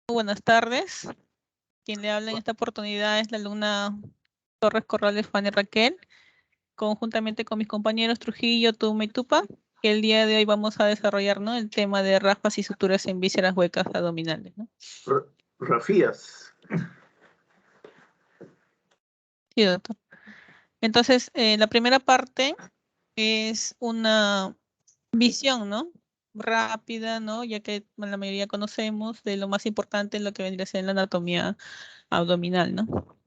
Buenas tardes. Quien le habla en esta oportunidad es la alumna Torres Corrales Fanny Raquel, conjuntamente con mis compañeros Trujillo, Tuma y Tupa, que el día de hoy vamos a desarrollar, ¿no?, el tema de raspas y suturas en vísceras huecas abdominales, ¿no? Rafías. Sí, doctor. Entonces, la primera parte es una visión, ¿no?, rápida, ¿no?, ya que la mayoría conocemos de lo más importante, lo que vendría a ser la anatomía abdominal, ¿no?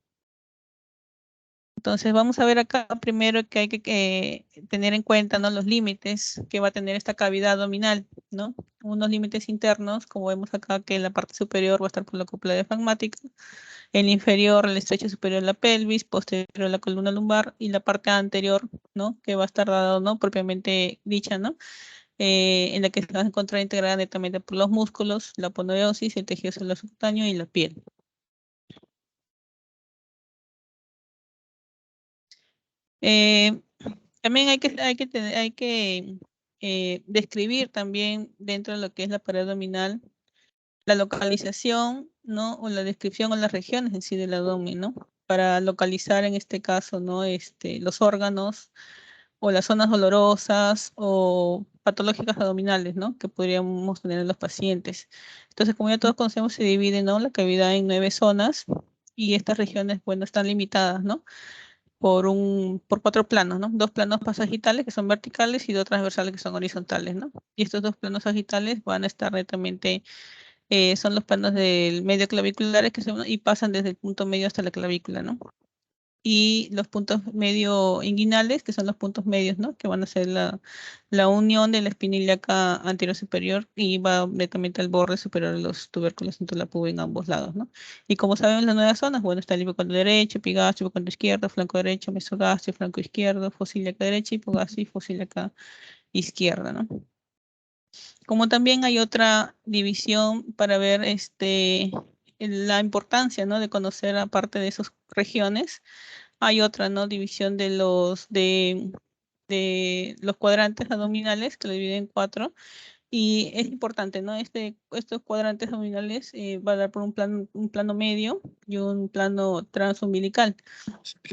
Entonces vamos a ver acá primero que hay que tener en cuenta, ¿no?, los límites que va a tener esta cavidad abdominal, ¿no? Unos límites internos, como vemos acá, que en la parte superior va a estar por la cúpula diafragmática, el inferior, el estrecho superior de la pelvis, posterior a la columna lumbar, y la parte anterior, ¿no?, que va a estar dado, ¿no?, propiamente dicha, ¿no?, en la que se va a encontrar integrada netamente por los músculos, la aponeosis, el tejido celular subcutáneo y la piel. También hay que describir también dentro de lo que es la pared abdominal la localización, ¿no?, o la descripción o las regiones en sí del abdomen, ¿no?, para localizar en este caso, ¿no?, los órganos o las zonas dolorosas o patológicas abdominales, ¿no?, que podríamos tener en los pacientes. Entonces, como ya todos conocemos, se divide, ¿no?, la cavidad en 9 zonas y estas regiones, bueno, están limitadas, ¿no?, por 4 planos, ¿no? 2 planos sagitales que son verticales y 2 transversales que son horizontales, ¿no? Y estos 2 planos sagitales van a estar netamente, son los planos del medio claviculares y pasan desde el punto medio hasta la clavícula, ¿no? Y los puntos medio inguinales, que son los puntos medios, ¿no?, que van a ser la unión de la espina ilíaca anterior superior y va netamente al borde superior de los tubérculos entre la púa en ambos lados, ¿no? Y como sabemos las nuevas zonas, bueno, está el hipocondrio derecho, epigastrio, hipocondrio izquierdo, flanco derecho, mesogastrio, flanco izquierdo, fosa ilíaca derecha, hipogastrio y fosa ilíaca izquierda, ¿no? Como también hay otra división para ver la importancia, ¿no?, de conocer aparte de esas regiones, hay otra, ¿no?, división de los cuadrantes abdominales, que lo dividen en 4, y es importante, ¿no? Estos cuadrantes abdominales va a dar por un plano medio y un plano transumbilical,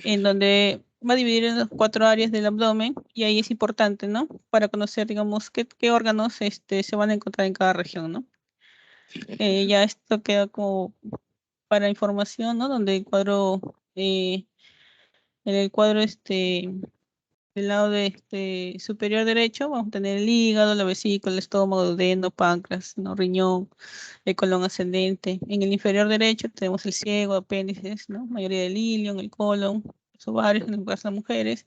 en donde va a dividir en las 4 áreas del abdomen, y ahí es importante, ¿no?, para conocer, digamos, qué órganos se van a encontrar en cada región, ¿no? Ya esto queda como para información, ¿no?, donde el cuadro, en el cuadro del lado superior derecho, vamos a tener el hígado, la vesícula, el estómago, duodeno, páncreas, ¿no?, riñón, el colon ascendente. En el inferior derecho tenemos el ciego, apéndices, ¿no?, mayoría del ilion, el colon, los ovarios en el caso de las mujeres,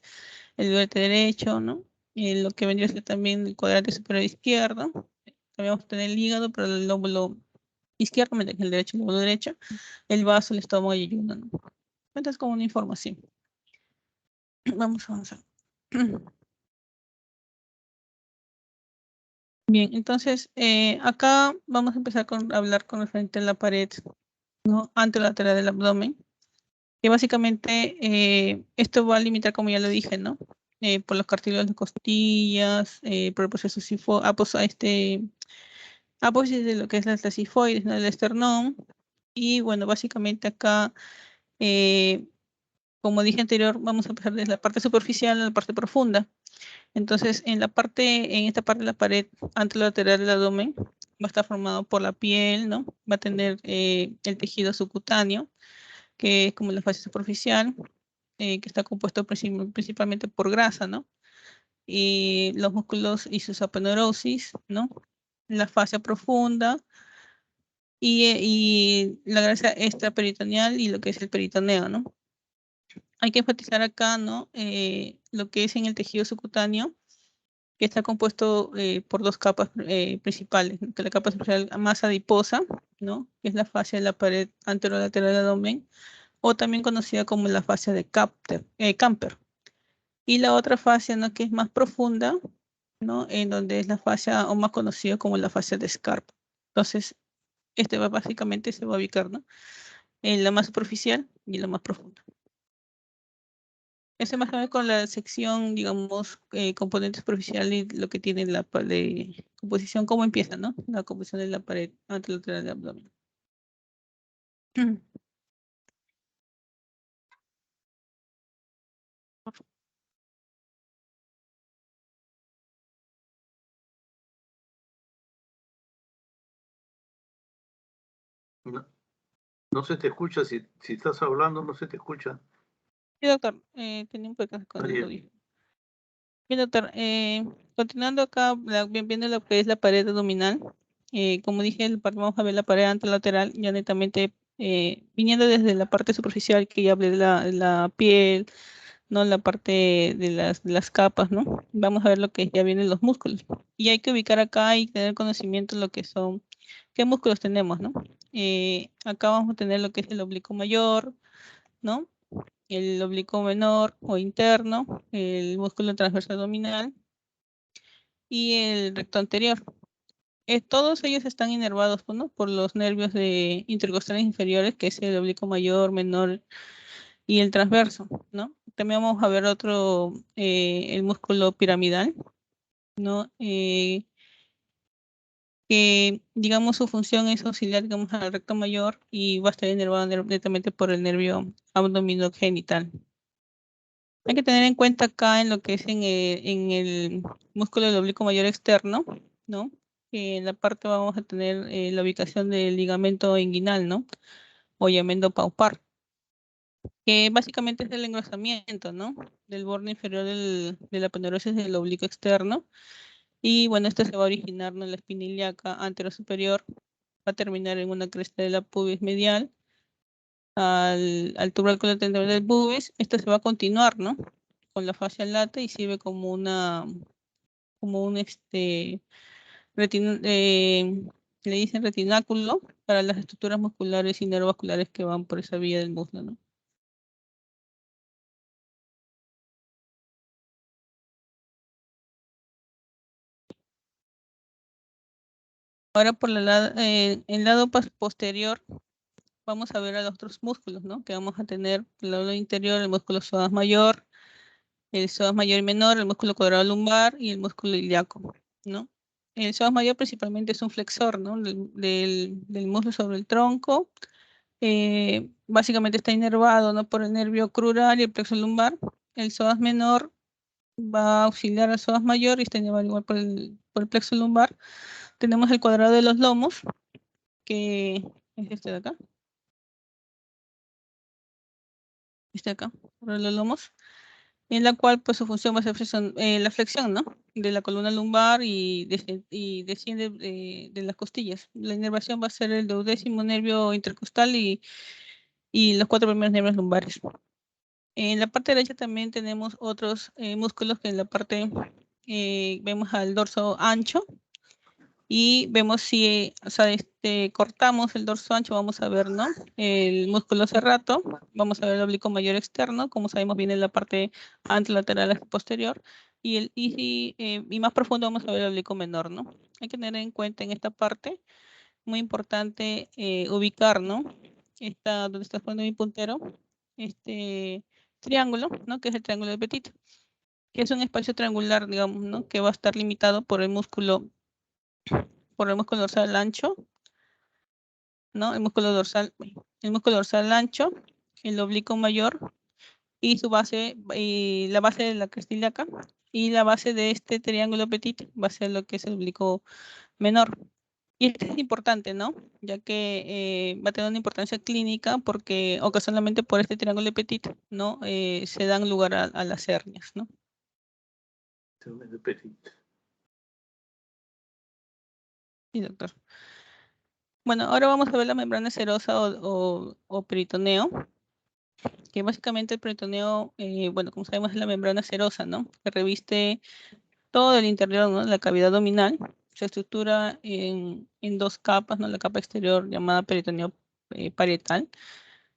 el duodeno derecho, ¿no? Lo que vendría a ser también el cuadrante superior izquierdo. También vamos a tener el hígado, pero el lóbulo izquierdo, mientras que el derecho, el lóbulo derecho, el vaso, el estómago y el yunga, ¿no? Entonces, como una información. Vamos a avanzar. Bien, entonces acá vamos a empezar a hablar con referente a la pared, ¿no?, anterolateral del abdomen, que básicamente esto va a limitar, como ya lo dije, ¿no?, por los cartílagos de costillas, por el proceso apófisis de lo que es la sifoides, ¿no?, del esternón, y bueno, básicamente acá, como dije anterior, vamos a empezar desde la parte superficial a la parte profunda. Entonces, en esta parte de la pared anterolateral del abdomen va a estar formado por la piel, ¿no? Va a tener el tejido subcutáneo, que es como la fascia superficial, que está compuesto principalmente por grasa, ¿no? Y los músculos y sus aponeurosis, ¿no? La fascia profunda y la grasa extraperitoneal y lo que es el peritoneo, ¿no? Hay que enfatizar acá, ¿no?, lo que es en el tejido subcutáneo, que está compuesto por 2 capas principales, ¿no?, que la capa superficial más adiposa, ¿no?, que es la fascia de la pared anterolateral del abdomen, o también conocida como la fascia de Camper. Y la otra fascia, ¿no?, que es más profunda, ¿no?, en donde es la fascia, o más conocida como la fascia de Scarp. Entonces, básicamente se va a ubicar, ¿no?, en la más superficial y en la más profunda. Más o menos con la sección, digamos, componente superficial y lo que tiene la composición, cómo empieza, ¿no?, la composición de la pared anterolateral del abdomen. No, no se te escucha, si estás hablando no se te escucha. Sí, doctor, tenía un pequeño con el audio. Bien, doctor, continuando acá, viendo lo que es la pared abdominal, como dije, vamos a ver la pared anterolateral, ya netamente viniendo desde la parte superficial que ya hablé de la piel, ¿no? La parte de las capas, ¿no? Vamos a ver lo que ya vienen los músculos. Y hay que ubicar acá y tener conocimiento de lo que son, qué músculos tenemos, ¿no? Acá vamos a tener lo que es el oblicuo mayor, ¿no? El oblicuo menor o interno, el músculo transversal abdominal y el recto anterior. Todos ellos están inervados, ¿no? Por los nervios intercostales inferiores, que es el oblicuo mayor, menor y el transverso, ¿no? También vamos a ver otro, el músculo piramidal, ¿no? Que, digamos, su función es auxiliar, digamos, al recto mayor y va a estar inervado directamente por el nervio abdominogenital. Hay que tener en cuenta acá en lo que es en el músculo del oblicuo mayor externo, ¿no? En la parte vamos a tener la ubicación del ligamento inguinal, ¿no? O llamando paupar, que básicamente es el engrosamiento, ¿no? Del borde inferior de la aponeurosis del oblicuo externo. Y bueno, esto se va a originar, ¿no? En la espina ilíaca anterosuperior, va a terminar en una cresta de la pubis medial al tubérculo temporal del pubis. Esto se va a continuar, ¿no? Con la fascia lata y sirve como como un le dicen retináculo para las estructuras musculares y neurovasculares que van por esa vía del muslo, ¿no? Ahora por el lado posterior vamos a ver a los otros músculos, ¿no? Que vamos a tener el lado interior, el músculo psoas mayor, el psoas mayor y menor, el músculo cuadrado lumbar y el músculo ilíaco, ¿no? El psoas mayor principalmente es un flexor, ¿no? Del muslo sobre el tronco. Básicamente está inervado, ¿no? Por el nervio crural y el plexo lumbar. El psoas menor va a auxiliar al psoas mayor y está inervado igual por el plexo lumbar. Tenemos el cuadrado de los lomos, que es este de acá. Este de acá, cuadrado de los lomos, en la cual pues su función va a ser la flexión, ¿no? De la columna lumbar y desciende de las costillas. La inervación va a ser el 12º nervio intercostal y los 4 primeros nervios lumbares. En la parte derecha también tenemos otros músculos que en la parte vemos al dorso ancho y vemos si, o sea, cortamos el dorso ancho, vamos a ver, ¿no? El músculo serrato, vamos a ver el oblicuo mayor externo, como sabemos viene en la parte anterolateral posterior, y más profundo vamos a ver el oblicuo menor, ¿no? Hay que tener en cuenta en esta parte, muy importante ubicar, ¿no? Donde está poniendo mi puntero, este triángulo, ¿no? Que es el triángulo de Petit, que es un espacio triangular, digamos, ¿no? Que va a estar limitado por el músculo dorsal ancho, ¿no? El músculo dorsal ancho, el oblicuo mayor y su base, y la base de la cresta ilíaca, y la base de este triángulo petit va a ser lo que es el oblicuo menor. Y esto es importante, ¿no? Ya que va a tener una importancia clínica porque ocasionalmente por este triángulo petit, ¿no? Se dan lugar a las hernias, ¿no? Sí, doctor. Bueno, ahora vamos a ver la membrana serosa o peritoneo, que básicamente el peritoneo, bueno, como sabemos es la membrana serosa, ¿no? Que reviste todo el interior, ¿no? La cavidad abdominal. Se estructura en dos capas, ¿no? La capa exterior llamada peritoneo parietal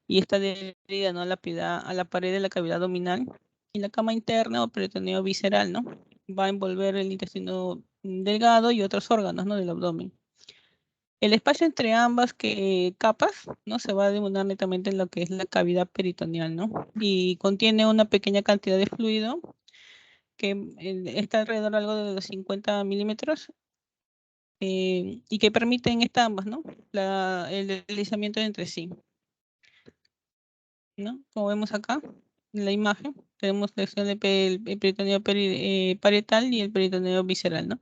y está adherida, ¿no? A la pared de la cavidad abdominal. Y la cama interna o peritoneo visceral, ¿no? Va a envolver el intestino delgado y otros órganos, ¿no? Del abdomen. El espacio entre ambas capas, ¿no? Se va a denominar netamente en lo que es la cavidad peritoneal, ¿no? Y contiene una pequeña cantidad de fluido que está alrededor algo de los 50 milímetros y que permiten estas ambas, ¿no? El deslizamiento entre sí. ¿no? Como vemos acá en la imagen, tenemos la sección de el peritoneo parietal y el peritoneo visceral, ¿no?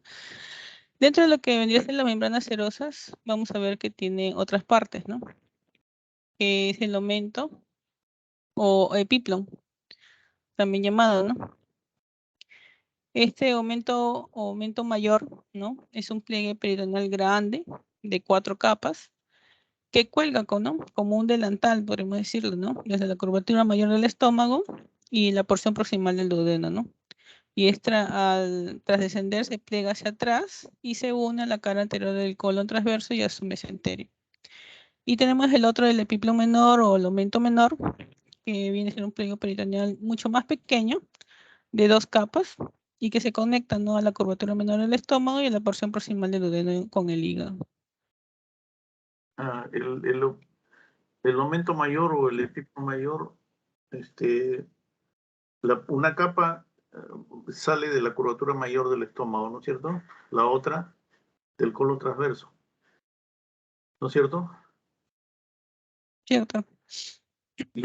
Dentro de lo que vendría a ser las membranas serosas, vamos a ver que tiene otras partes, ¿no? Que es el omento o epiplon, también llamado, ¿no? Este aumento mayor, ¿no? Es un pliegue peritoneal grande de 4 capas que cuelga ¿no? Como un delantal, podríamos decirlo, ¿no? Desde la curvatura mayor del estómago y la porción proximal del duodeno, ¿no? Y tras descender se pliega hacia atrás y se une a la cara anterior del colon transverso y a su mesenterio. Y tenemos el otro, el epiplon menor o el aumento menor, que viene a ser un pliegue peritoneal mucho más pequeño, de 2 capas, y que se conecta, ¿no? A la curvatura menor del estómago y a la porción proximal del duodeno con el hígado. Ah, el aumento mayor o el epiplon mayor, una capa sale de la curvatura mayor del estómago, ¿no es cierto? La otra del colon transverso, ¿no es cierto? ¿Cierto? Y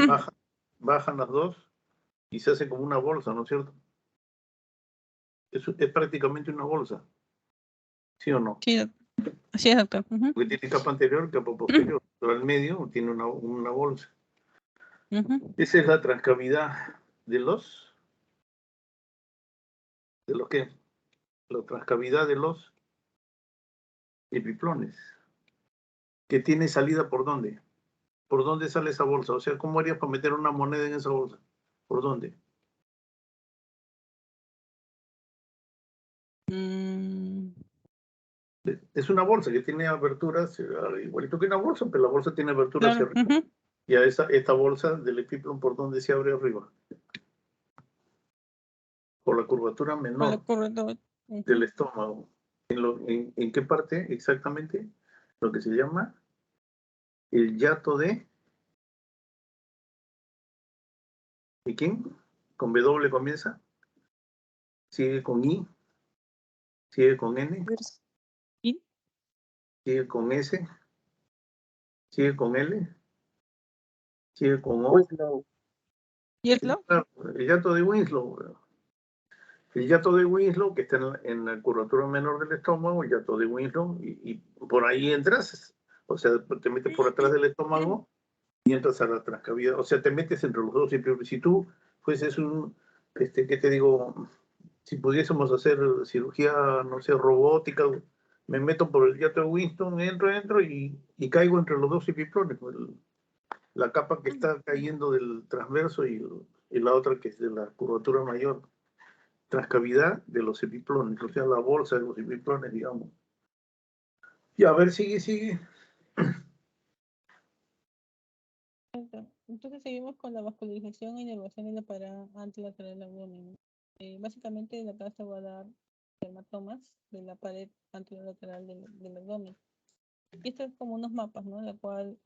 bajan las dos y se hace como una bolsa, ¿no es cierto? Es prácticamente una bolsa, ¿sí o no? Sí, así es, doctor. Porque tiene capa anterior y capa posterior, pero al medio tiene una bolsa. Esa es la transcavidad de ¿de los qué? La transcavidad de los epiplones, que tiene salida ¿por dónde? ¿Por dónde sale esa bolsa? O sea, ¿cómo harías para meter una moneda en esa bolsa? ¿Por dónde? Es una bolsa que tiene aberturas, igualito que una bolsa, pero la bolsa tiene aberturas hacia Claro. arriba. Y a esta bolsa del epiplon, ¿por dónde se abre arriba? Por la curvatura Por la menor corredor. del estómago. ¿En qué parte exactamente? Lo que se llama el yato ¿de quién? ¿Con W comienza? Sigue con I, sigue con N, ¿Y? sigue con S, sigue con L, sigue con O. Winslow. ¿Y el flow? Claro, el yato de Winslow. El yato de Winslow, que está en la curvatura menor del estómago, el yato de Winslow, y por ahí entras, o sea, te metes por atrás del estómago y entras a la transcavidad, o sea, te metes entre los dos. Si tú fueses ¿qué te digo? Si pudiésemos hacer cirugía, no sé, robótica, me meto por el yato de Winston, entro y caigo entre los dos epiplones, la capa que está cayendo del transverso y la otra que es de la curvatura mayor. Transcavidad de los epiplones, o sea, la bolsa de los epiplones, digamos. Y a ver, sigue. Entonces seguimos con la vascularización e inervación de la pared antilateral del abdomen. Básicamente la casa va a dar hematomas de la pared anterolateral del abdomen. Y esto es como unos mapas, ¿no? En la cual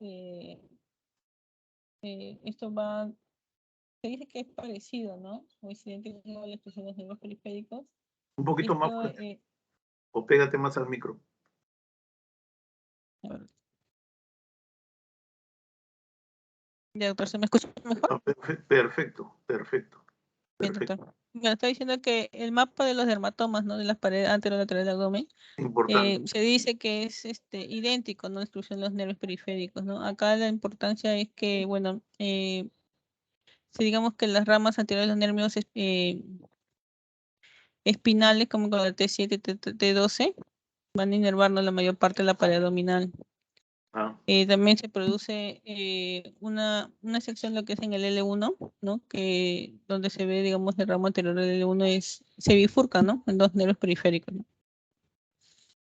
esto se dice que es parecido, ¿no? O es idéntico a la expresión de los nervios periféricos. Un poquito más Esto, fuerte, o pégate más al micro. a ver. Ya, doctor, ¿se me escucha mejor? Ah, perfecto. Bien, doctor. Bueno, está diciendo que el mapa de los dermatomas, ¿no? De las paredes anterolaterales del abdomen, Importante. se dice que es idéntico, ¿no? La exclusión de los nervios periféricos, ¿no? Acá la importancia es que, bueno, si digamos que las ramas anteriores de los nervios espinales, como con la T7 y T12, van a inervarnos la mayor parte de la pared abdominal. También se produce una sección, lo que es en el L1, ¿no? Que donde se ve, digamos, el ramo anterior del L1 se bifurca, ¿no? En dos nervios periféricos, ¿no?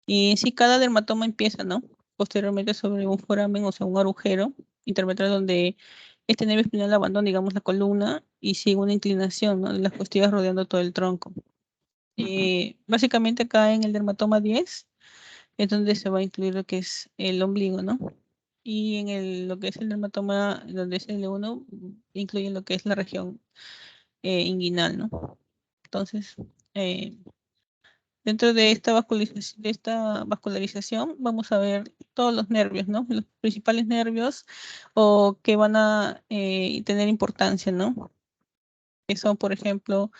Y si cada dermatoma empieza, ¿no? Posteriormente sobre un foramen, o sea, un agujero intermedio donde este nervio espinal abandona, digamos, la columna y sigue una inclinación, ¿no? De las costillas rodeando todo el tronco. Básicamente acá en el dermatoma 10 es donde se va a incluir lo que es el ombligo, ¿no? Y en lo que es el dermatoma, donde es el L1, incluye lo que es la región inguinal, ¿no? Entonces, Dentro de esta vascularización vamos a ver todos los nervios, ¿no? Los principales nervios o que van a tener importancia, ¿no? Que son, por ejemplo,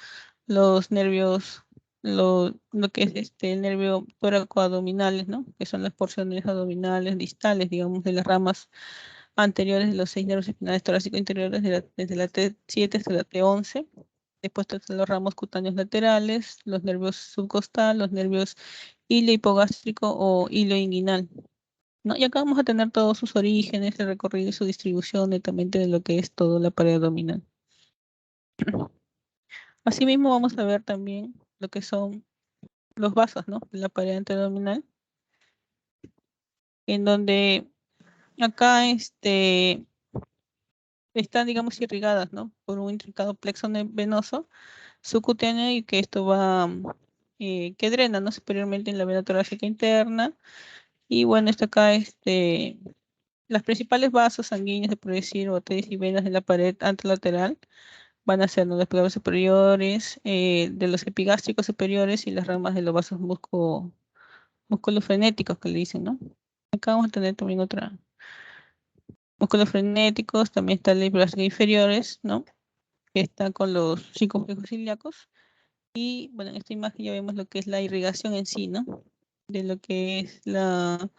los nervios, lo que es el nervio tóraco-abdominales, ¿no? Que son las porciones abdominales, distales, digamos, de las ramas anteriores de los 6 nervios espinales torácicos interiores, desde la T7 hasta la T11. Después están los ramos cutáneos laterales, los nervios subcostal, los nervios hilo hipogástrico o hilo inguinal, ¿no? Y acá vamos a tener todos sus orígenes, el recorrido y su distribución netamente de lo que es toda la pared abdominal. Asimismo vamos a ver también lo que son los vasos, ¿no? De la pared anteabdominal, en donde acá están, digamos, irrigadas, ¿no? Por un intrincado plexo venoso subcutáneo y que esto va, que drena, ¿no? Superiormente en la vena torácica interna. Y bueno, está acá, las principales vasos sanguíneos, se puede decir, o arterias y venas de la pared anterolateral van a ser, ¿no? Los pliegues superiores, de los epigástricos superiores y las ramas de los vasos musculofrenéticos que le dicen, ¿no? Acá vamos a tener también otra, músculos frenéticos, también están las pliegues inferiores, ¿no? Que está con los circunflejos ilíacos. Y bueno, en esta imagen ya vemos lo que es la irrigación en sí, ¿no? De lo que es la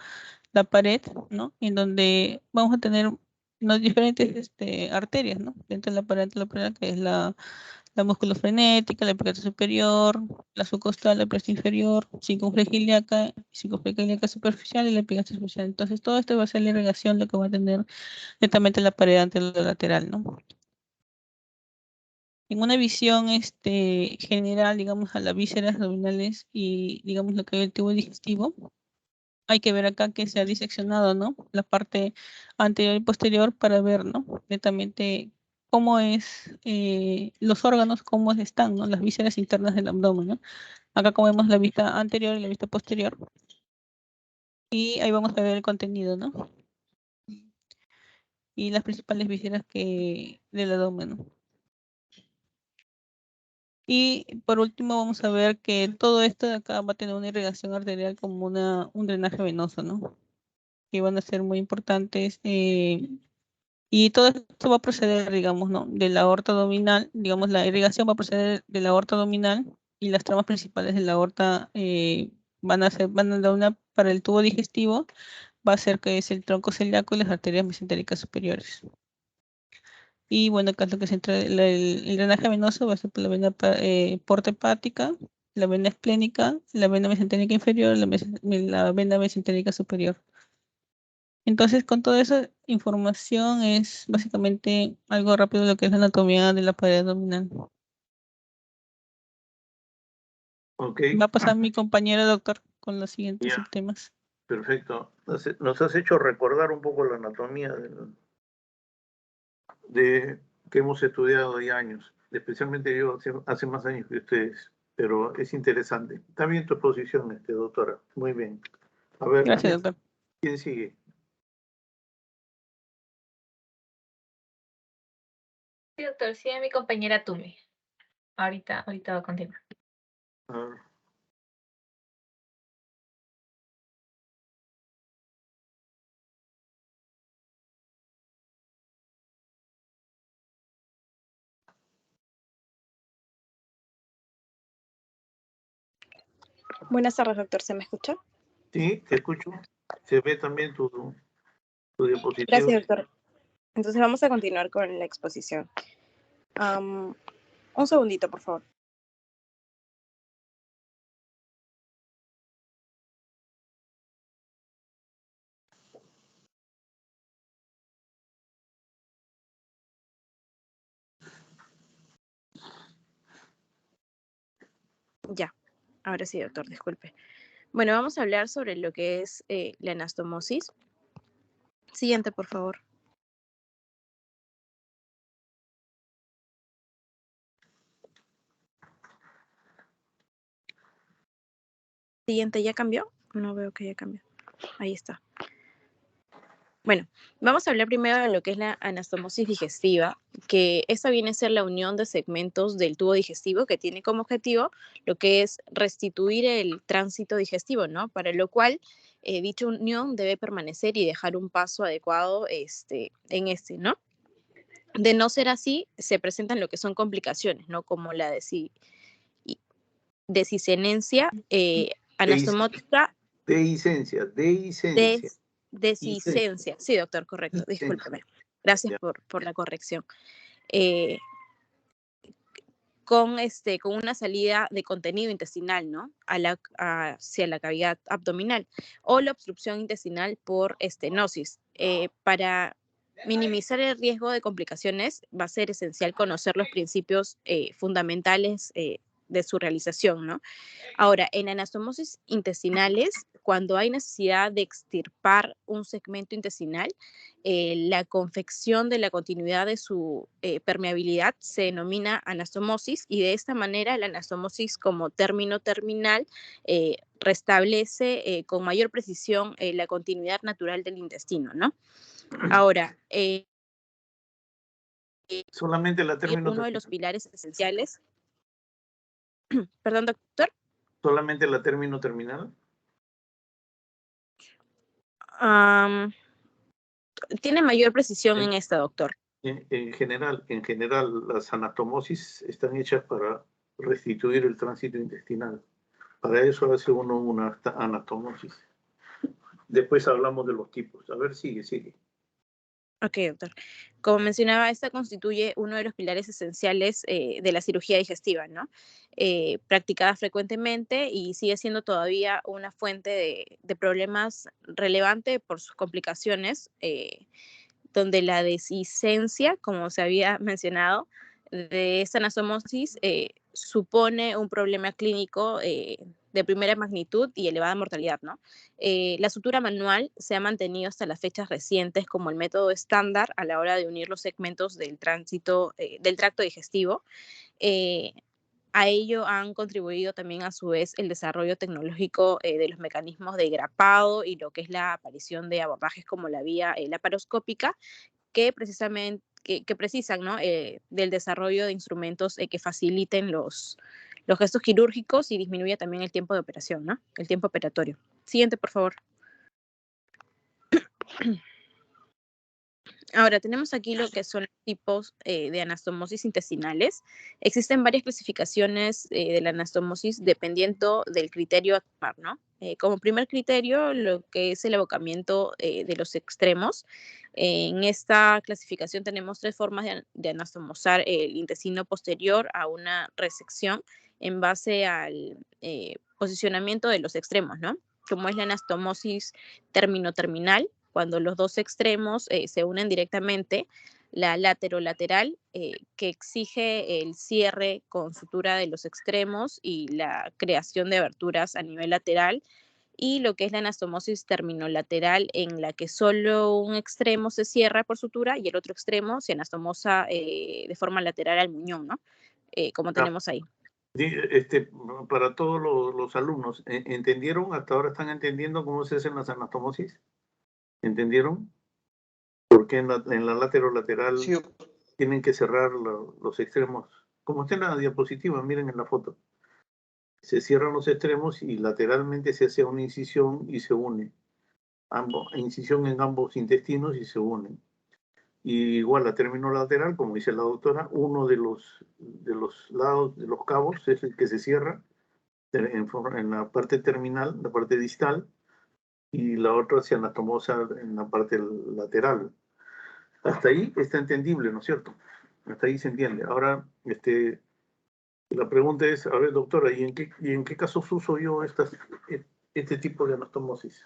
pared, ¿no? En donde vamos a tener unas diferentes arterias, ¿no? Dentro de la pared anterolateral, que es la musculofrenética, la epicárdica superior, la subcostal, la plexo inferior, circunfleja ilíaca superficial y la epicárdica superficial. Entonces, todo esto va a ser la irrigación, lo que va a tener netamente la pared anterolateral, ¿no? En una visión general, digamos, a las vísceras abdominales y, digamos, lo que es el tubo digestivo, hay que ver acá que se ha diseccionado, ¿no? La parte anterior y posterior para ver, ¿no? Netamente cómo es los órganos, cómo están, ¿no? Las vísceras internas del abdomen, ¿no? Acá como vemos la vista anterior y la vista posterior. Y ahí vamos a ver el contenido, ¿no? Y las principales vísceras del abdomen, ¿no? Y por último vamos a ver que todo esto de acá va a tener una irrigación arterial como un drenaje venoso, ¿no? Que van a ser muy importantes. Y todo esto va a proceder, digamos, ¿no? De la aorta abdominal, digamos, la irrigación va a proceder de la aorta abdominal y las tramas principales de la aorta van a dar una para el tubo digestivo, va a ser que es el tronco celíaco y las arterias mesentéricas superiores. Y bueno, acá es lo que se entra, el drenaje venoso va a ser por la vena porta hepática, la vena esplénica, la vena mesentérica inferior, la vena mesentérica superior. Entonces, con toda esa información es básicamente algo rápido de lo que es la anatomía de la pared abdominal. Ok. Va a pasar mi compañero doctor con los siguientes Ya, subtemas. perfecto. Nos has hecho recordar un poco la anatomía de que hemos estudiado ya años, especialmente yo hace más años que ustedes, pero es interesante. Está bien tu exposición, doctora. Muy bien. A ver, Gracias, doctor. ¿quién sigue? Sí, doctor, sí, mi compañera Tume. Ahorita va a continuar. A ver. Buenas tardes, doctor. ¿Se me escucha? Sí, te escucho. Se ve también tu diapositiva. Gracias, doctor. Entonces vamos a continuar con la exposición. Un segundito, por favor. Ya, ahora sí, doctor, disculpe. Bueno, vamos a hablar sobre lo que es la anastomosis. Siguiente, por favor. Siguiente, ¿ya cambió? No veo que ya cambió. Ahí está. Bueno, vamos a hablar primero de lo que es la anastomosis digestiva, que esta viene a ser la unión de segmentos del tubo digestivo que tiene como objetivo lo que es restituir el tránsito digestivo, ¿no? Para lo cual dicha unión debe permanecer y dejar un paso adecuado ¿no? De no ser así, se presentan lo que son complicaciones, ¿no? Como la descisenencia anastomótica. Dehiscencia. Descisencia. Sí, doctor, correcto. Discúlpeme. Gracias Ya. por la corrección. Con una salida de contenido intestinal, ¿no? Hacia la cavidad abdominal, o la obstrucción intestinal por estenosis. Para minimizar el riesgo de complicaciones, va a ser esencial conocer los principios fundamentales de su realización, ¿no? Ahora, en anastomosis intestinales, cuando hay necesidad de extirpar un segmento intestinal, la confección de la continuidad de su permeabilidad se denomina anastomosis, y de esta manera la anastomosis como término terminal restablece con mayor precisión la continuidad natural del intestino, ¿no? Ahora, Solamente la término uno de terminal. los pilares esenciales. Perdón, doctor. Solamente la término terminal. Tiene mayor precisión en esta, doctor. En general, las anastomosis están hechas para restituir el tránsito intestinal. Para eso hace uno una anastomosis. Después hablamos de los tipos. A ver, sigue. Ok, doctor. Como mencionaba, esta constituye uno de los pilares esenciales de la cirugía digestiva, ¿no? Practicada frecuentemente y sigue siendo todavía una fuente de problemas relevante por sus complicaciones, donde la deshicencia, como se había mencionado, de esta anastomosis supone un problema clínico de primera magnitud y elevada mortalidad, ¿no? La sutura manual se ha mantenido hasta las fechas recientes como el método estándar a la hora de unir los segmentos del tracto digestivo. A ello han contribuido también a su vez el desarrollo tecnológico de los mecanismos de grapado y lo que es la aparición de abordajes como la vía laparoscópica, que precisamente que precisan, ¿no? Del desarrollo de instrumentos que faciliten los gestos quirúrgicos y disminuya también el tiempo de operación, ¿no? El tiempo operatorio. Siguiente, por favor. Ahora, tenemos aquí lo que son tipos de anastomosis intestinales. Existen varias clasificaciones de la anastomosis dependiendo del criterio a tomar, ¿no? Como primer criterio, lo que es el abocamiento de los extremos. En esta clasificación tenemos 3 formas de anastomosar el intestino posterior a una resección en base al posicionamiento de los extremos, ¿no? Como es la anastomosis termino-terminal, cuando los dos extremos se unen directamente, la laterolateral, que exige el cierre con sutura de los extremos y la creación de aberturas a nivel lateral, y lo que es la anastomosis terminolateral, en la que solo un extremo se cierra por sutura y el otro extremo se anastomosa de forma lateral al muñón, ¿no? Como tenemos ahí. Para todos los alumnos, ¿entendieron? ¿Hasta ahora están entendiendo cómo se hacen las anastomosis? ¿Entendieron? Porque en la lateral sí, tienen que cerrar los extremos. Como está en la diapositiva, miren en la foto. Se cierran los extremos y lateralmente se hace una incisión y se une. Incisión en ambos intestinos y se unen. Y igual la término lateral, como dice la doctora, uno de los lados, de los cabos, es el que se cierra en la parte terminal, la parte distal, y la otra se anatomosa en la parte lateral. Hasta ahí está entendible, ¿no es cierto? Hasta ahí se entiende. Ahora, la pregunta es, a ver, doctora, ¿y en qué casos uso yo este tipo de anastomosis?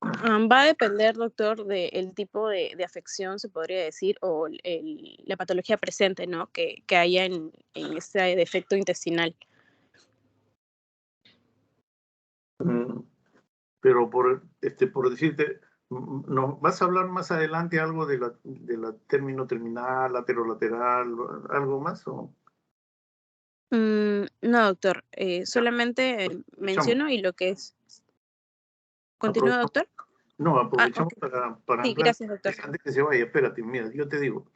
Va a depender, doctor, del tipo de afección, se podría decir, o la patología presente, ¿no? Que haya en este defecto intestinal. Pero por decirte, ¿nos vas a hablar más adelante algo de la término terminal, laterolateral, algo más? ¿O? No, doctor, solamente menciono y lo que es... ¿Continúa, doctor? No, aprovechamos ok. para Sí, anclar gracias, doctor. antes que se vaya. Espérate, mira, yo te digo.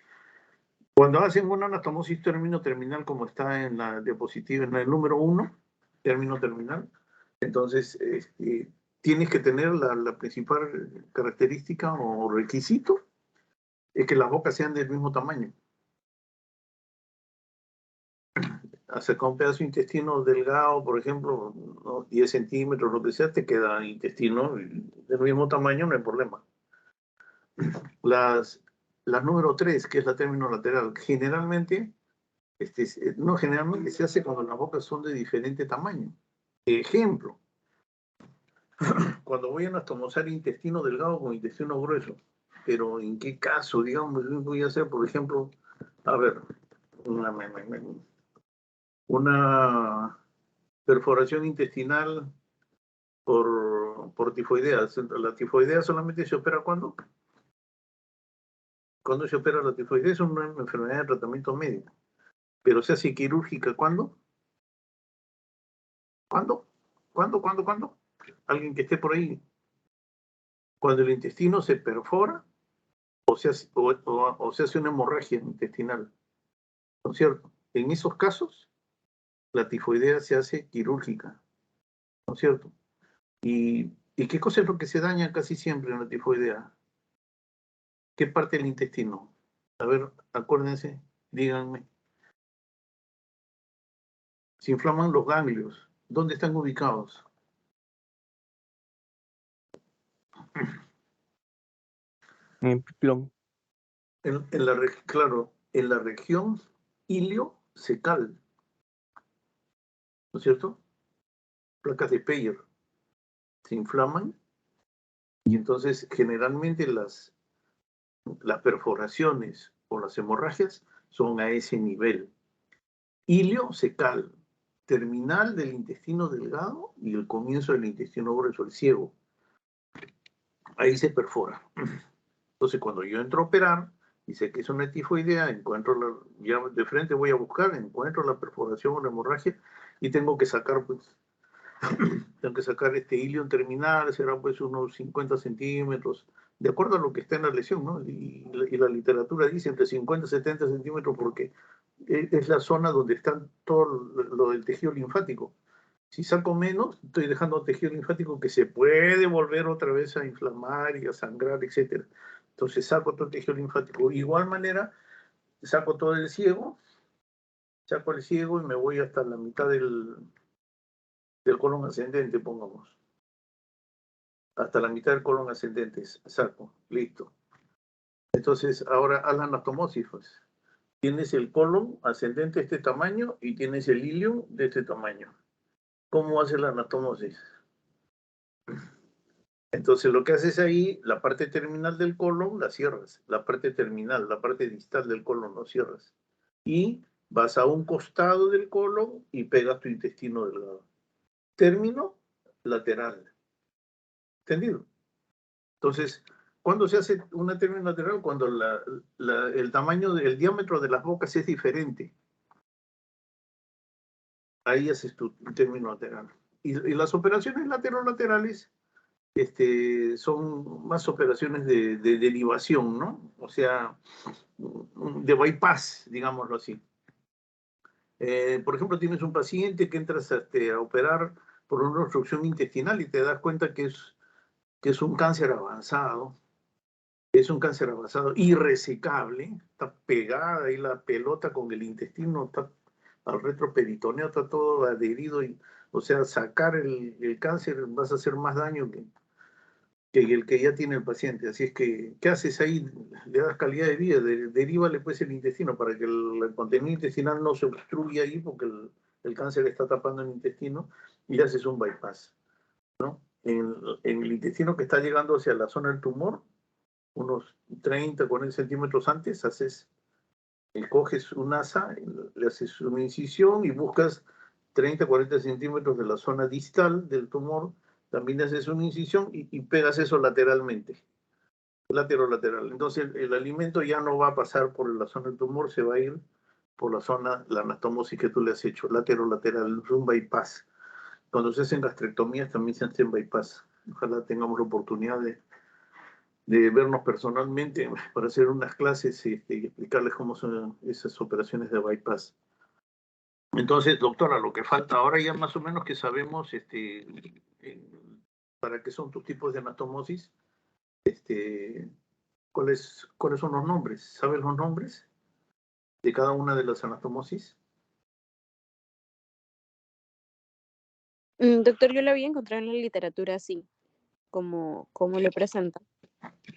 Cuando hacen una anastomosis término terminal, como está en la diapositiva, en el número 1, término terminal, entonces tienes que tener la principal característica o requisito, es que las bocas sean del mismo tamaño. Sacar un pedazo de intestino delgado, por ejemplo, ¿no? 10 centímetros, lo que sea, te queda intestino del mismo tamaño, no hay problema. La número 3, que es la término lateral, generalmente, no generalmente se hace cuando las bocas son de diferente tamaño. Ejemplo, cuando voy a anastomosar intestino delgado con intestino grueso, pero ¿en qué caso? Digamos, voy a hacer, por ejemplo, a ver, una perforación intestinal por tifoidea. La tifoidea solamente se opera ¿cuándo? ¿Cuándo se opera la tifoidea? Es una enfermedad de tratamiento médico. Pero se hace quirúrgica ¿cuándo? ¿Cuándo? ¿Cuándo? Alguien que esté por ahí. Cuando el intestino se perfora o se hace una hemorragia intestinal. ¿No es cierto? En esos casos, la tifoidea se hace quirúrgica. ¿No es cierto? ¿Y qué cosa es lo que se daña casi siempre en la tifoidea? ¿Qué parte del intestino? A ver, acuérdense, díganme. Se inflaman los ganglios. ¿Dónde están ubicados? En el pipilón. Claro, en la región iliocecal. ¿No es cierto? Placas de Peyer se inflaman y entonces generalmente las perforaciones o las hemorragias son a ese nivel. Iliocecal, terminal del intestino delgado y el comienzo del intestino grueso, el ciego. Ahí se perfora. Entonces, cuando yo entro a operar y sé que es una tifoidea, ya de frente voy a buscar, encuentro la perforación o la hemorragia y tengo que sacar, pues, este ilion terminal, será pues unos 50 centímetros, de acuerdo a lo que está en la lesión, ¿no? Y la literatura dice entre 50 y 70 centímetros porque es la zona donde está todo lo del tejido linfático. Si saco menos, estoy dejando tejido linfático que se puede volver otra vez a inflamar y a sangrar, etc. Entonces saco todo el tejido linfático. De igual manera, saco todo el ciego, saco el ciego y me voy hasta la mitad del colon ascendente, pongamos. Hasta la mitad del colon ascendente, saco, listo. Entonces, ahora haz la anastomosis, pues. Tienes el colon ascendente de este tamaño y tienes el ilion de este tamaño. ¿Cómo hace la anastomosis? Entonces lo que haces ahí, la parte terminal del colon la cierras, la parte terminal, la parte distal del colon lo cierras. Y vas a un costado del colon y pegas tu intestino delgado. Término lateral. ¿Entendido? Entonces, ¿cuándo se hace una término lateral? Cuando el tamaño, el diámetro de las bocas es diferente. Ahí haces tu término lateral. Y las operaciones laterales son más operaciones de derivación, ¿no? O sea, de bypass, digámoslo así. Por ejemplo, tienes un paciente que entras a operar por una obstrucción intestinal y te das cuenta que es un cáncer avanzado. Es un cáncer avanzado irresecable, está pegada ahí la pelota con el intestino, está al retroperitoneo, está todo adherido. O sea, sacar el cáncer vas a hacer más daño que el que ya tiene el paciente. Así es que, ¿qué haces ahí? Le das calidad de vida, derívale pues el intestino para que el contenido intestinal no se obstruya ahí porque el cáncer está tapando el intestino y haces un bypass, ¿no? En el intestino que está llegando hacia la zona del tumor, unos 30, 40 centímetros antes, coges un asa, le haces una incisión y buscas 30, 40 centímetros de la zona distal del tumor, también haces una incisión y pegas eso lateralmente, lateral. Entonces el alimento ya no va a pasar por la zona del tumor, se va a ir por la zona, la anastomosis que tú le has hecho, lateral, es un bypass. Cuando se hacen gastrectomías también se hacen bypass. Ojalá tengamos la oportunidad de vernos personalmente para hacer unas clases y explicarles cómo son esas operaciones de bypass. Entonces, doctora, lo que falta ahora ya más o menos que sabemos para qué son tus tipos de anastomosis, ¿cuáles son los nombres? ¿Sabes los nombres de cada una de las anastomosis? Doctor, yo lo había encontrado en la literatura así, como lo presenta.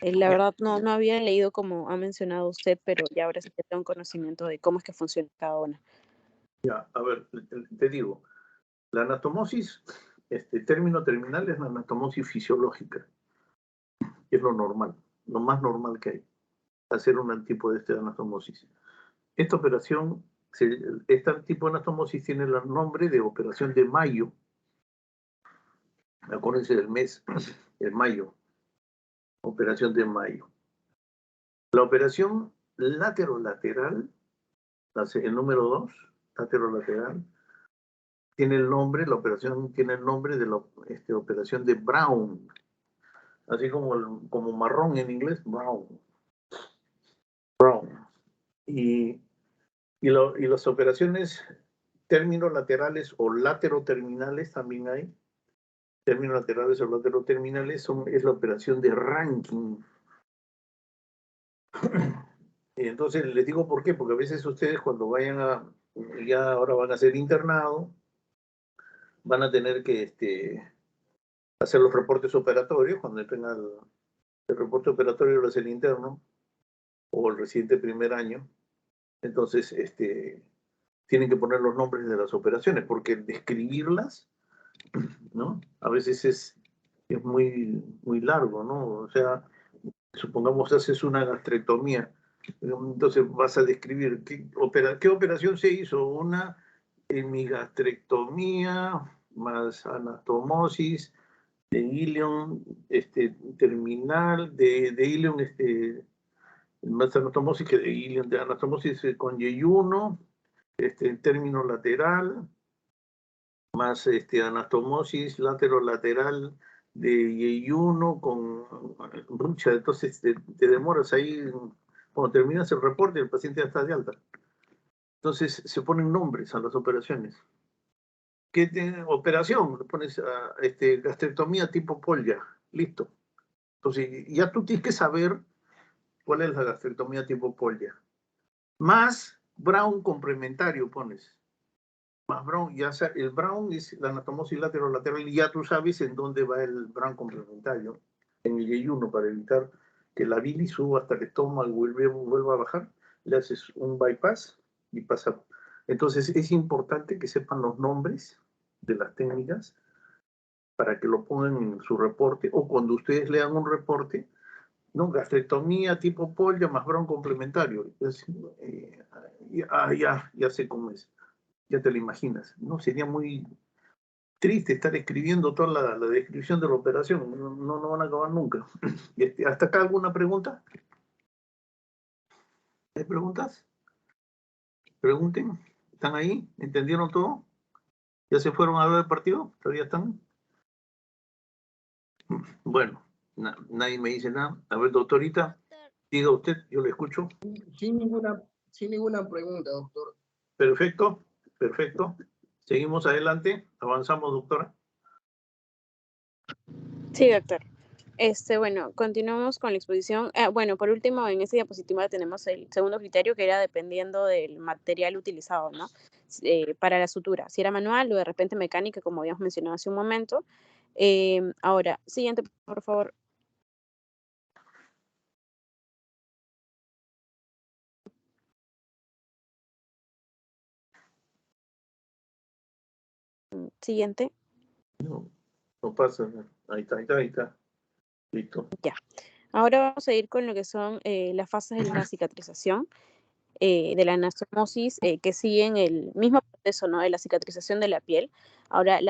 La verdad no había leído como ha mencionado usted, pero ya ahora sí que tengo conocimiento de cómo es que funciona cada una. Ya, a ver, te digo, la anastomosis, término terminal es la anastomosis fisiológica, que es lo normal, lo más normal que hay, hacer un tipo de anastomosis. Esta operación, este tipo de anastomosis tiene el nombre de operación de Mayo. Acuérdense del mes, el Mayo. Operación de Mayo. La operación laterolateral, el número 2, laterolateral, tiene el nombre, la operación tiene el nombre de la operación de Brown. Así como marrón en inglés, Brown. Brown. Y las operaciones términos laterales o lateroterminales también hay. Términos laterales o lateroterminales es la operación de Rankin. Y entonces les digo por qué, porque a veces ustedes cuando ya ahora van a ser internado, van a tener que hacer los reportes operatorios, cuando tengan el reporte operatorio lo hace el interno o el residente primer año. Entonces, tienen que poner los nombres de las operaciones, porque describirlas, ¿no? A veces es muy, muy largo, ¿no? O sea, supongamos haces una gastrectomía, entonces vas a describir qué operación se hizo, una hemigastrectomía más anastomosis de ilion terminal, de ilion más anastomosis que de ilion, de anastomosis con yeyuno, término lateral, más anastomosis laterolateral de yeyuno con mucha, entonces te demoras ahí, cuando terminas el reporte el paciente ya está de alta. Entonces se ponen nombres a las operaciones. ¿Qué tiene operación? Le pones gastrectomía tipo Polya, listo. Entonces ya tú tienes que saber cuál es la gastrectomía tipo Polya. Más Brown complementario pones. Más Brown, ya sea, el Brown es la anastomosis lateral y ya tú sabes en dónde va el Brown complementario, en el yeyuno, para evitar que la bilis suba hasta el estómago y vuelva a bajar, le haces un bypass y pasa. Entonces es importante que sepan los nombres de las técnicas para que lo pongan en su reporte o cuando ustedes lean un reporte, ¿no? Gastrectomía tipo Polya más Brown complementario. Entonces, ya sé cómo es. Ya te lo imaginas, ¿no? Sería muy triste estar escribiendo toda la descripción de la operación, no van a acabar nunca. ¿Hasta acá alguna pregunta? ¿Hay preguntas? Pregunten, ¿están ahí? ¿Entendieron todo? ¿Ya se fueron a ver el partido? ¿Todavía están? Bueno, nadie me dice nada. A ver, doctorita, diga usted, yo le escucho. Sin ninguna pregunta, doctor. Perfecto, perfecto. Seguimos adelante, avanzamos, doctora. Sí, doctor. Bueno, continuamos con la exposición. Bueno, por último, en esta diapositiva tenemos el segundo criterio, que era dependiendo del material utilizado, ¿no? Para la sutura, si era manual o de repente mecánica, como habíamos mencionado hace un momento. Ahora, siguiente, por favor. Siguiente. No pasa, ahí está. Listo. Ya. Ahora vamos a ir con lo que son las fases de la cicatrización, de la anastomosis, que siguen el mismo proceso, ¿no? De la cicatrización de la piel. Ahora,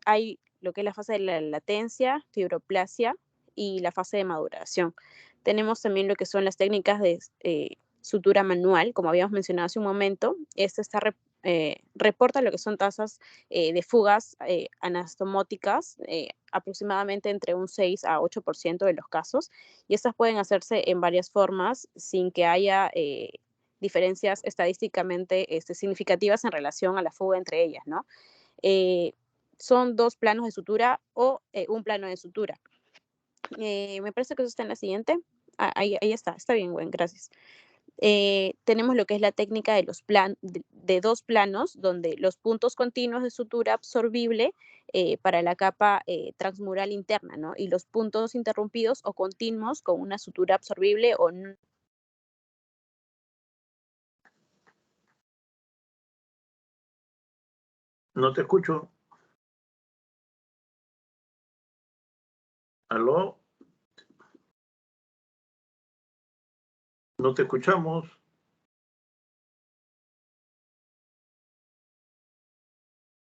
hay lo que es la fase de la latencia, fibroplasia y la fase de maduración. Tenemos también lo que son las técnicas de sutura manual, como habíamos mencionado hace un momento. Esta está reporta lo que son tasas de fugas anastomóticas, aproximadamente entre un 6 a 8% de los casos, y estas pueden hacerse en varias formas sin que haya diferencias estadísticamente significativas en relación a la fuga entre ellas, ¿no? Son 2 planos de sutura o un plano de sutura. Me parece que eso está en la siguiente. Ahí está bien, Gwen, gracias. Tenemos lo que es la técnica de de 2 planos, donde los puntos continuos de sutura absorbible para la capa transmural interna, ¿no? Y los puntos interrumpidos o continuos con una sutura absorbible o no. No te escucho. ¿Aló? No te escuchamos.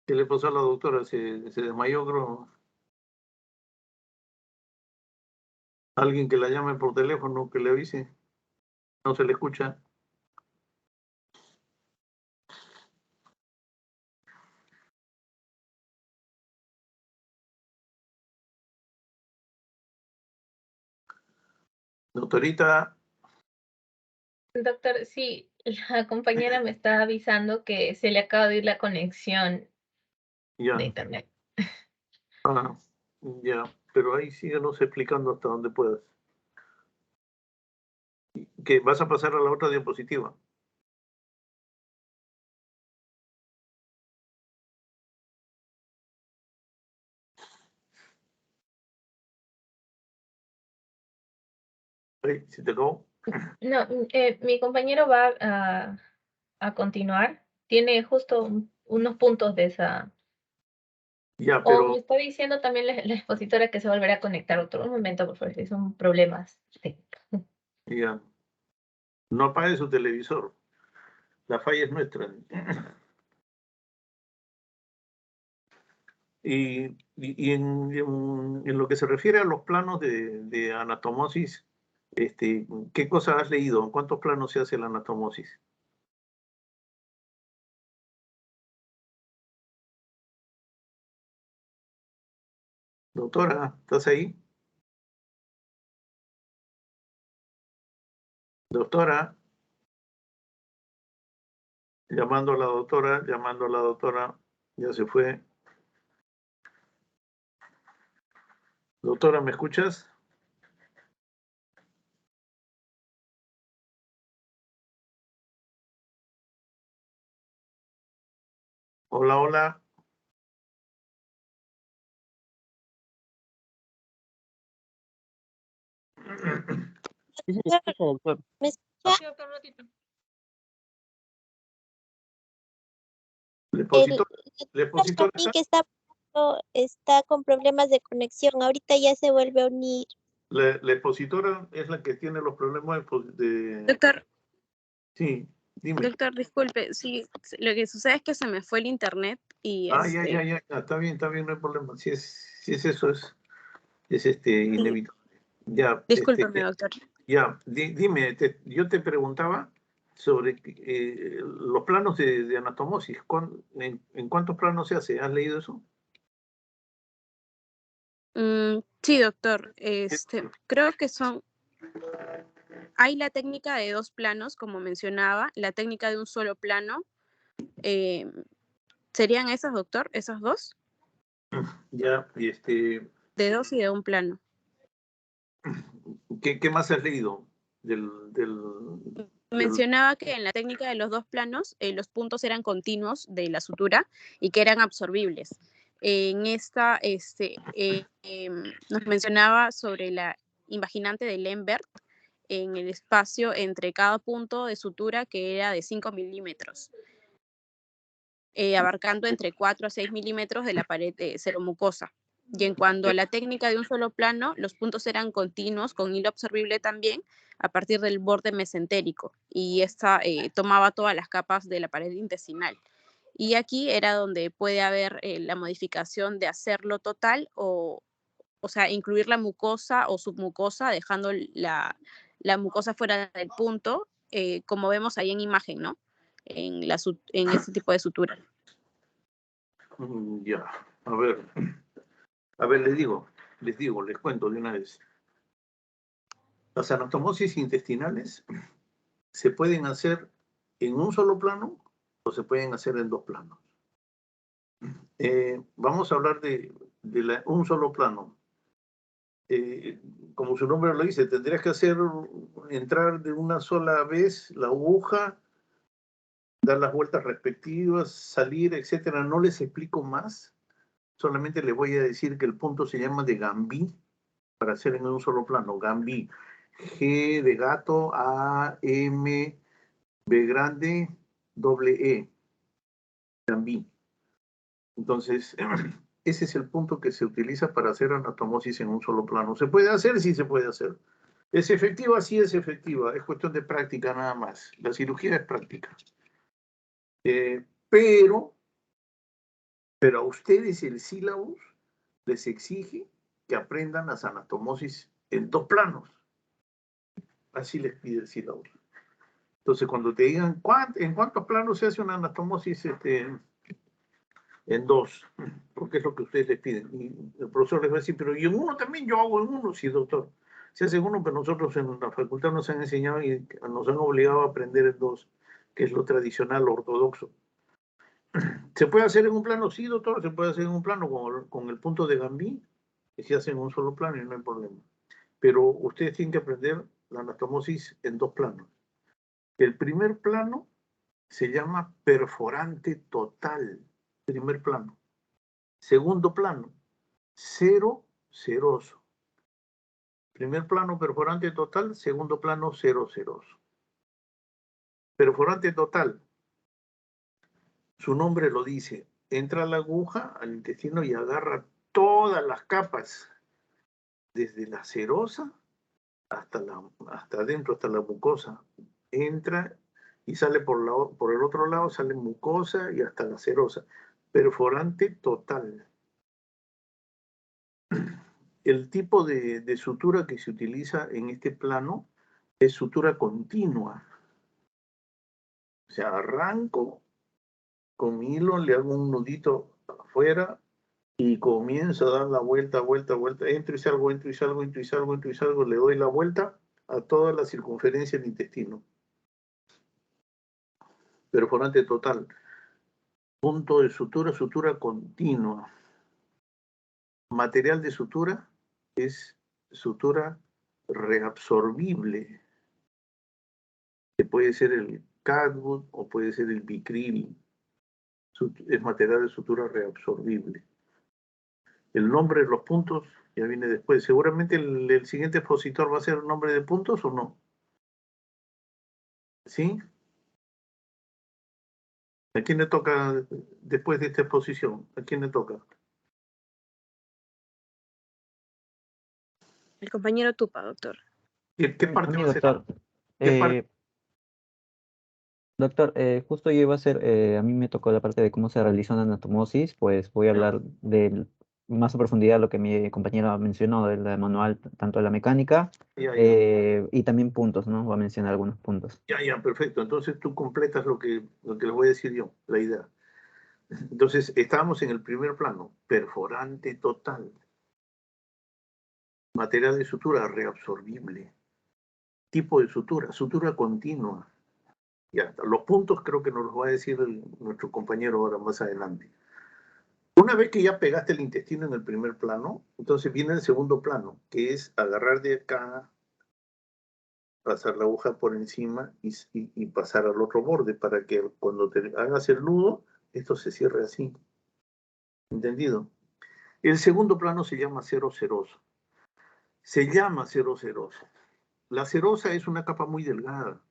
¿Qué le pasó a la doctora? Se desmayó, creo. Alguien que la llame por teléfono, que le avise. No se le escucha. Doctorita, Doctor, sí, la compañera me está avisando que se le acaba de ir la conexión ya. de internet. Ah, ya. Pero ahí síguenos explicando hasta donde puedas. Que vas a pasar a la otra diapositiva. Ahí, ¿se te acabó? No, mi compañero va a continuar. Tiene justo unos puntos de esa. Ya, O me pero está diciendo también la expositora que se volverá a conectar otro. Un momento, por favor, si son problemas técnicos. ya. No apague su televisor. La falla es nuestra. Y en lo que se refiere a los planos de anatomosis, ¿qué cosas has leído? ¿En cuántos planos se hace la anatomosis? Doctora, ¿estás ahí? Doctora, llamando a la doctora, ya se fue. Doctora, ¿me escuchas? Hola, hola. Sí, se escucha, doctor. Sí, doctor, un ratito. ¿Le expositor Sí, que está con problemas de conexión. Ahorita ya se vuelve a unir. la expositora es la que tiene los problemas de... Doctor, Sí, dime. doctor, disculpe, sí, lo que sucede es que se me fue el internet y Ah, ya, está bien, no hay problema. Si es eso, es inevitable. Ya, discúlpeme, doctor. ya, dime, yo te preguntaba sobre los planos de anatomosis. ¿En cuántos planos se hace? ¿Has leído eso? Sí, doctor, creo que hay la técnica de 2 planos, como mencionaba, la técnica de un solo plano. ¿Serían esas, doctor? ¿Esas 2? Ya, De 2 y de un plano. ¿qué más has leído Mencionaba que en la técnica de los 2 planos, los puntos eran continuos de la sutura y que eran absorbibles. En esta, nos mencionaba sobre la invaginante de Lembert en el espacio entre cada punto de sutura, que era de 5 milímetros, abarcando entre 4 a 6 milímetros de la pared seromucosa. Y en cuanto a la técnica de un solo plano, los puntos eran continuos con hilo absorbible también a partir del borde mesentérico, y esta tomaba todas las capas de la pared intestinal. Y aquí era donde puede haber la modificación de hacerlo total o sea, incluir la mucosa o submucosa, dejando la mucosa fuera del punto, como vemos ahí en imagen, ¿no? en este tipo de sutura. Ya, a ver, les cuento de una vez. Las anastomosis intestinales se pueden hacer en un solo plano o se pueden hacer en dos planos. Vamos a hablar de un solo plano. Como su nombre lo dice, tendrías que entrar de una sola vez la aguja, dar las vueltas respectivas, salir, etcétera. No les explico más, solamente les voy a decir que el punto se llama de Gambí, para hacer en un solo plano, Gambí. G de gato, A, M, B grande, doble E, Gambí. Entonces, ese es el punto que se utiliza para hacer anastomosis en un solo plano. ¿Se puede hacer? Sí se puede hacer. ¿Es efectiva? Sí es efectiva. Es cuestión de práctica nada más. La cirugía es práctica. Pero a ustedes el sílabus les exige que aprendan las anastomosis en dos planos. Así les pide el sílabus. Entonces, cuando te digan en cuántos planos se hace una anastomosis en dos, porque es lo que ustedes les piden. Y el profesor les va a decir, pero y en uno también, yo hago en uno. Sí, doctor. Se hace en uno, pero nosotros en la facultad nos han enseñado y nos han obligado a aprender en dos, que es lo tradicional, lo ortodoxo. ¿Se puede hacer en un plano? Sí, doctor, se puede hacer en un plano con el punto de Gambí, que se hace en un solo plano y no hay problema. Pero ustedes tienen que aprender la anastomosis en dos planos. El primer plano se llama perforante total, primer plano. Segundo plano, cero seroso. Primer plano, perforante total. Segundo plano, cero seroso. Perforante total, su nombre lo dice. Entra la aguja al intestino y agarra todas las capas, desde la serosa hasta adentro, hasta la mucosa. Entra y sale por el otro lado, sale mucosa y hasta la serosa. Perforante total. El tipo de sutura que se utiliza en este plano es sutura continua. O sea, arranco con mi hilo, le hago un nudito afuera y comienzo a dar la vuelta, entro y salgo, le doy la vuelta a toda la circunferencia del intestino. Perforante total. Punto de sutura, sutura continua. Material de sutura es sutura reabsorbible, que puede ser el catgut o puede ser el bicril. Es material de sutura reabsorbible. El nombre de los puntos ya viene después. Seguramente el siguiente expositor va a ser el nombre de puntos o no. ¿Sí? ¿A quién le toca después de esta exposición? ¿A quién le toca? El compañero Tupa, doctor. ¿Qué parte va a ser? Doctor. ¿Qué parte? Doctor, justo yo iba a hacer, a mí me tocó la parte de cómo se realiza una anastomosis, pues voy a hablar de más a profundidad lo que mi compañero mencionó del manual, tanto de la mecánica Ya. y también puntos, ¿no? Voy a mencionar algunos puntos. Ya, perfecto. Entonces tú completas lo que les voy a decir yo, la idea. Entonces, estábamos en el primer plano, perforante total. Material de sutura reabsorbible. Tipo de sutura, sutura continua. Ya, los puntos creo que nos los va a decir nuestro compañero ahora más adelante. Una vez que ya pegaste el intestino en el primer plano, entonces viene el segundo plano, que es agarrar de acá, pasar la aguja por encima y pasar al otro borde para que cuando te hagas el nudo, esto se cierre así. ¿Entendido? El segundo plano se llama cero seroso. Se llama cero seroso. La serosa es una capa muy delgada.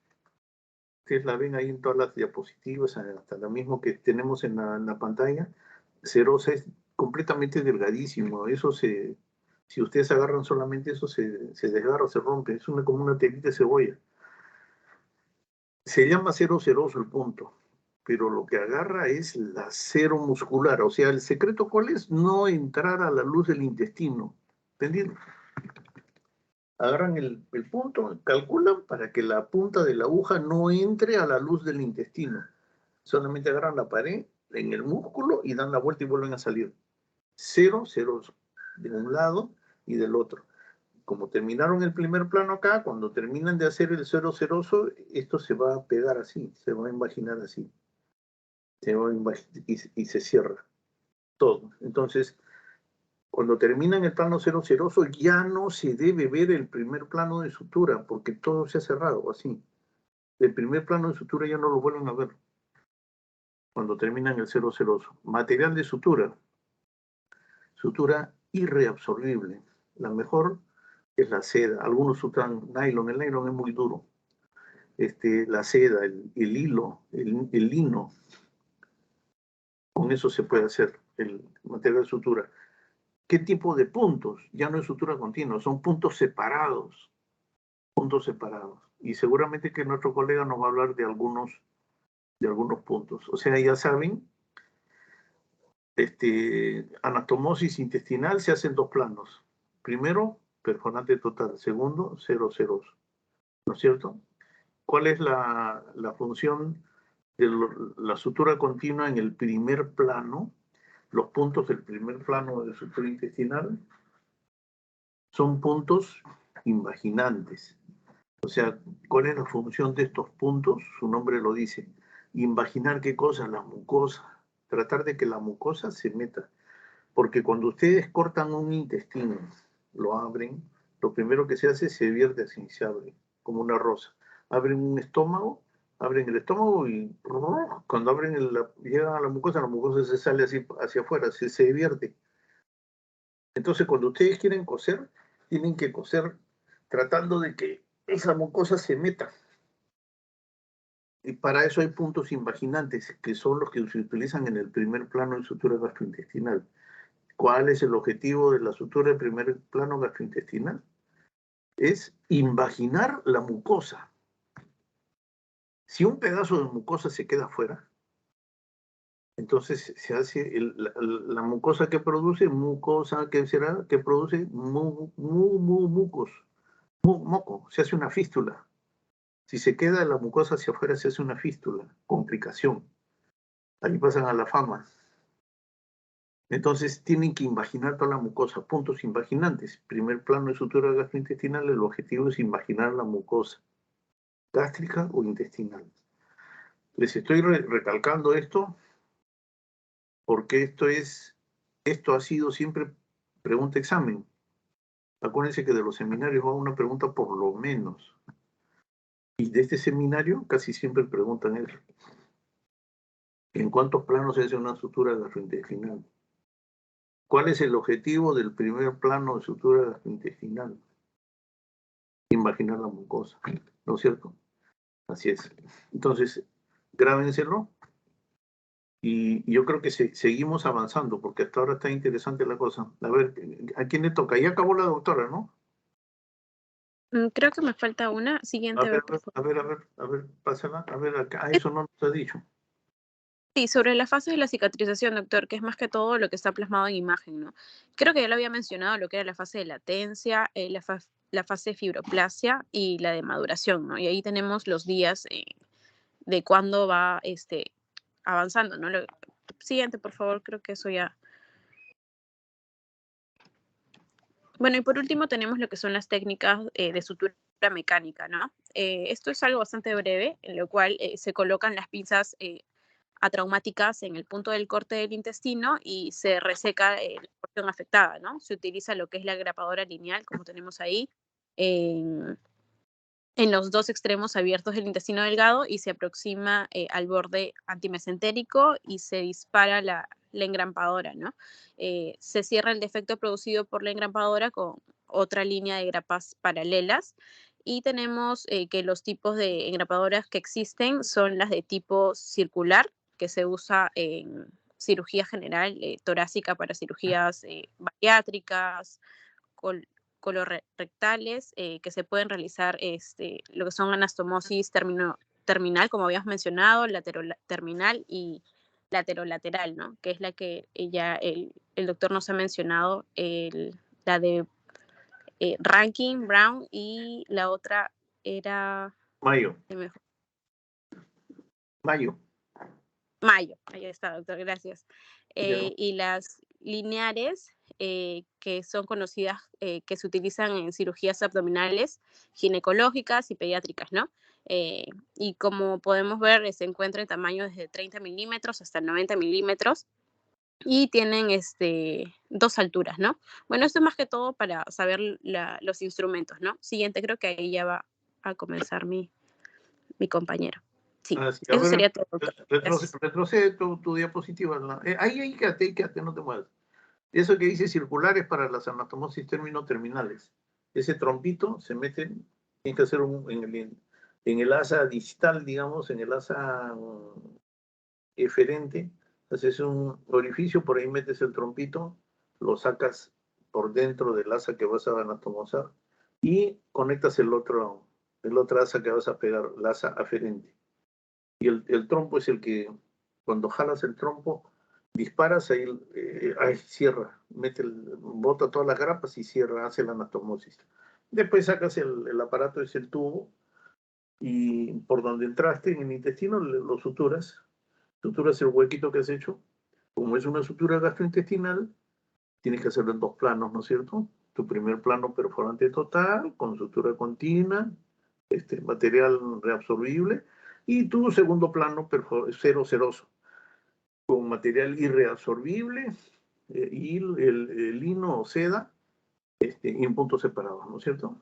Ustedes la ven ahí en todas las diapositivas, hasta la misma que tenemos en la pantalla. Serosa es completamente delgadísimo. Eso si ustedes agarran solamente eso, se desgarra, se rompe. Es como una telita de cebolla. Se llama cero seroso el punto, pero lo que agarra es la cero muscular. O sea, el secreto, ¿cuál es? No entrar a la luz del intestino. ¿Entendido? Agarran el punto, calculan para que la punta de la aguja no entre a la luz del intestino. Solamente agarran la pared en el músculo y dan la vuelta y vuelven a salir. 0 ceroso de un lado y del otro. Como terminaron el primer plano acá, cuando terminan de hacer el 0 ceroso, esto se va a pegar así, se va a imaginar así. Y se cierra todo. Entonces, cuando terminan el plano 0 ceroso, ya no se debe ver el primer plano de sutura, porque todo se ha cerrado así. El primer plano de sutura ya no lo vuelven a ver cuando terminan el 0 ceroso. Material de sutura. Sutura irreabsorbible. La mejor es la seda. Algunos usan nylon. El nylon es muy duro. La seda, el hilo, el lino. Con eso se puede hacer el material de sutura. ¿Qué tipo de puntos? Ya no es sutura continua, son puntos separados. Puntos separados. Y seguramente que nuestro colega nos va a hablar de algunos puntos. O sea, ya saben, anastomosis intestinal se hace en 2 planos. Primero, perforante total. Segundo, 0 ceroso. ¿No es cierto? ¿Cuál es la función de la sutura continua en el primer plano? Los puntos del primer plano de sutura intestinal son puntos invaginantes. O sea, ¿cuál es la función de estos puntos? Su nombre lo dice. Invaginar qué cosa, la mucosa. Tratar de que la mucosa se meta. Porque cuando ustedes cortan un intestino, lo abren, lo primero que se hace se vierte así, se abre, como una rosa. Abren un estómago, abren el estómago y cuando llegan a la mucosa se sale así hacia afuera, se vierte. Entonces, cuando ustedes quieren coser, tienen que coser tratando de que esa mucosa se meta. Y para eso hay puntos invaginantes, que son los que se utilizan en el primer plano de sutura gastrointestinal. ¿Cuál es el objetivo de la sutura de primer plano gastrointestinal? Es invaginar la mucosa. Si un pedazo de mucosa se queda fuera, entonces se hace la mucosa que produce, mucosa que será, que produce mucos, moco, se hace una fístula. Si se queda la mucosa hacia afuera, se hace una fístula, complicación. Ahí pasan a la fama. Entonces tienen que imaginar toda la mucosa, puntos invaginantes. Primer plano de sutura gastrointestinal, el objetivo es imaginar la mucosa, gástrica o intestinal. Les estoy recalcando esto porque esto ha sido siempre pregunta examen. Acuérdense que de los seminarios va una pregunta por lo menos. Y de este seminario casi siempre preguntan eso. ¿En cuántos planos se hace una sutura gastrointestinal? ¿Cuál es el objetivo del primer plano de sutura gastrointestinal? Imaginar la mucosa, ¿no es cierto? Así es. Entonces, grábenselo. Y yo creo que seguimos avanzando, porque hasta ahora está interesante la cosa. A ver, ¿a quién le toca? Ya acabó la doctora, ¿no? Creo que me falta una. Siguiente, por favor. A ver, pásala. A ver, acá, eso no nos ha dicho. Sí, sobre la fase de la cicatrización, doctor, que es más que todo lo que está plasmado en imagen, ¿no? Creo que ya lo había mencionado, lo que era la fase de latencia, la fase de fibroplasia y la de maduración, ¿no? Y ahí tenemos los días de cuándo va avanzando, ¿no? Siguiente, por favor, creo que eso ya. Bueno, y por último tenemos lo que son las técnicas de sutura mecánica, ¿no? Esto es algo bastante breve, en lo cual se colocan las pinzas atraumáticas en el punto del corte del intestino y se reseca la porción afectada, ¿no? Se utiliza lo que es la grapadora lineal, como tenemos ahí, en los 2 extremos abiertos del intestino delgado y se aproxima al borde antimesentérico y se dispara la engrampadora, ¿no? Se cierra el defecto producido por la engrampadora con otra línea de grapas paralelas y tenemos que los tipos de engrapadoras que existen son las de tipo circular, que se usa en cirugía general torácica para cirugías bariátricas, colorectales, que se pueden realizar lo que son anastomosis terminal, como habíamos mencionado, lateroterminal y laterolateral, ¿no? Que es la que ya el doctor nos ha mencionado, la de Rankin, Brown, y la otra era... Mayo. Mayo, ahí está, doctor, gracias. Ya. Y las lineares, que son conocidas, que se utilizan en cirugías abdominales, ginecológicas y pediátricas, ¿no? Y como podemos ver, se encuentra en tamaño desde 30 milímetros hasta 90 milímetros y tienen dos alturas, ¿no? Bueno, esto es más que todo para saber los instrumentos, ¿no? Siguiente, creo que ahí ya va a comenzar mi compañero. Sí, Ah, sí. A eso ver, sería todo, doctor. Gracias. retrocede tu diapositiva. ¿No? Ahí quédate, no te muevas. Eso que dice circulares para las anatomosis término-terminales. Ese trompito se mete, tiene que hacer en el asa distal, digamos, en el asa eferente. Haces un orificio, por ahí metes el trompito, lo sacas por dentro del asa que vas a anatomosar y conectas el otro asa que vas a pegar, la asa aferente. Y el trompo es el que, cuando jalas el trompo, disparas, ahí cierra, bota todas las grapas y cierra, hace la anastomosis. Después sacas el aparato, es el tubo, y por donde entraste en el intestino lo suturas el huequito que has hecho. Como es una sutura gastrointestinal, tienes que hacerlo en 2 planos, ¿no es cierto? Tu primer plano perforante total, con sutura continua, material reabsorbible, y tu segundo plano seroso, con material irreabsorbible, y el lino o seda, y en puntos separados, ¿no es cierto?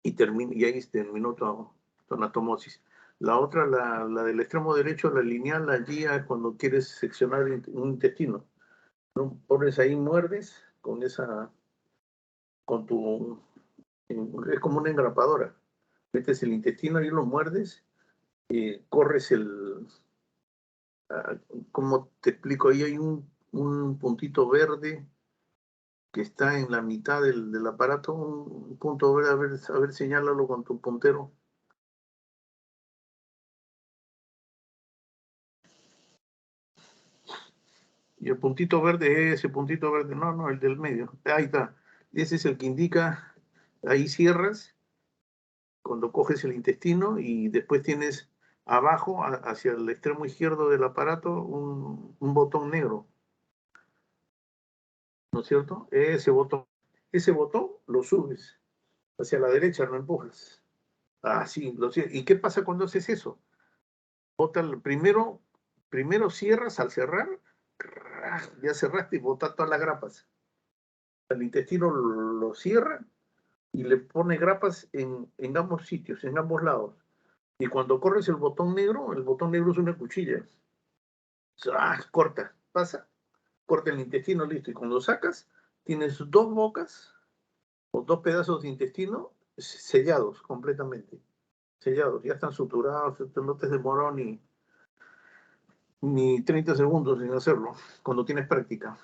Y ahí terminó tu anatomosis. La otra, la del extremo derecho, la lineal, allí es cuando quieres seccionar un intestino. ¿No? Pones ahí, muerdes es como una engrapadora. Metes el intestino y lo muerdes, corres ¿cómo te explico? Ahí hay un puntito verde que está en la mitad del aparato, un punto verde, a ver, señálalo con tu puntero. Y el puntito verde es ese puntito verde, no, el del medio. Ahí está. Ese es el que indica, ahí cierras cuando coges el intestino y después tienes abajo, hacia el extremo izquierdo del aparato, un botón negro, ¿no es cierto? Ese botón lo subes hacia la derecha, lo empujas. Ah, sí, ¿y qué pasa cuando haces eso? Primero cierras, al cerrar, ya cerraste y botas todas las grapas. El intestino lo cierra y le pone grapas en ambos sitios, en ambos lados. Y cuando corres el botón negro es una cuchilla. Corta, corta el intestino, listo. Y cuando sacas, tienes 2 bocas o 2 pedazos de intestino sellados completamente. Sellados, ya están suturados, no te demoró ni 30 segundos en hacerlo, cuando tienes práctica.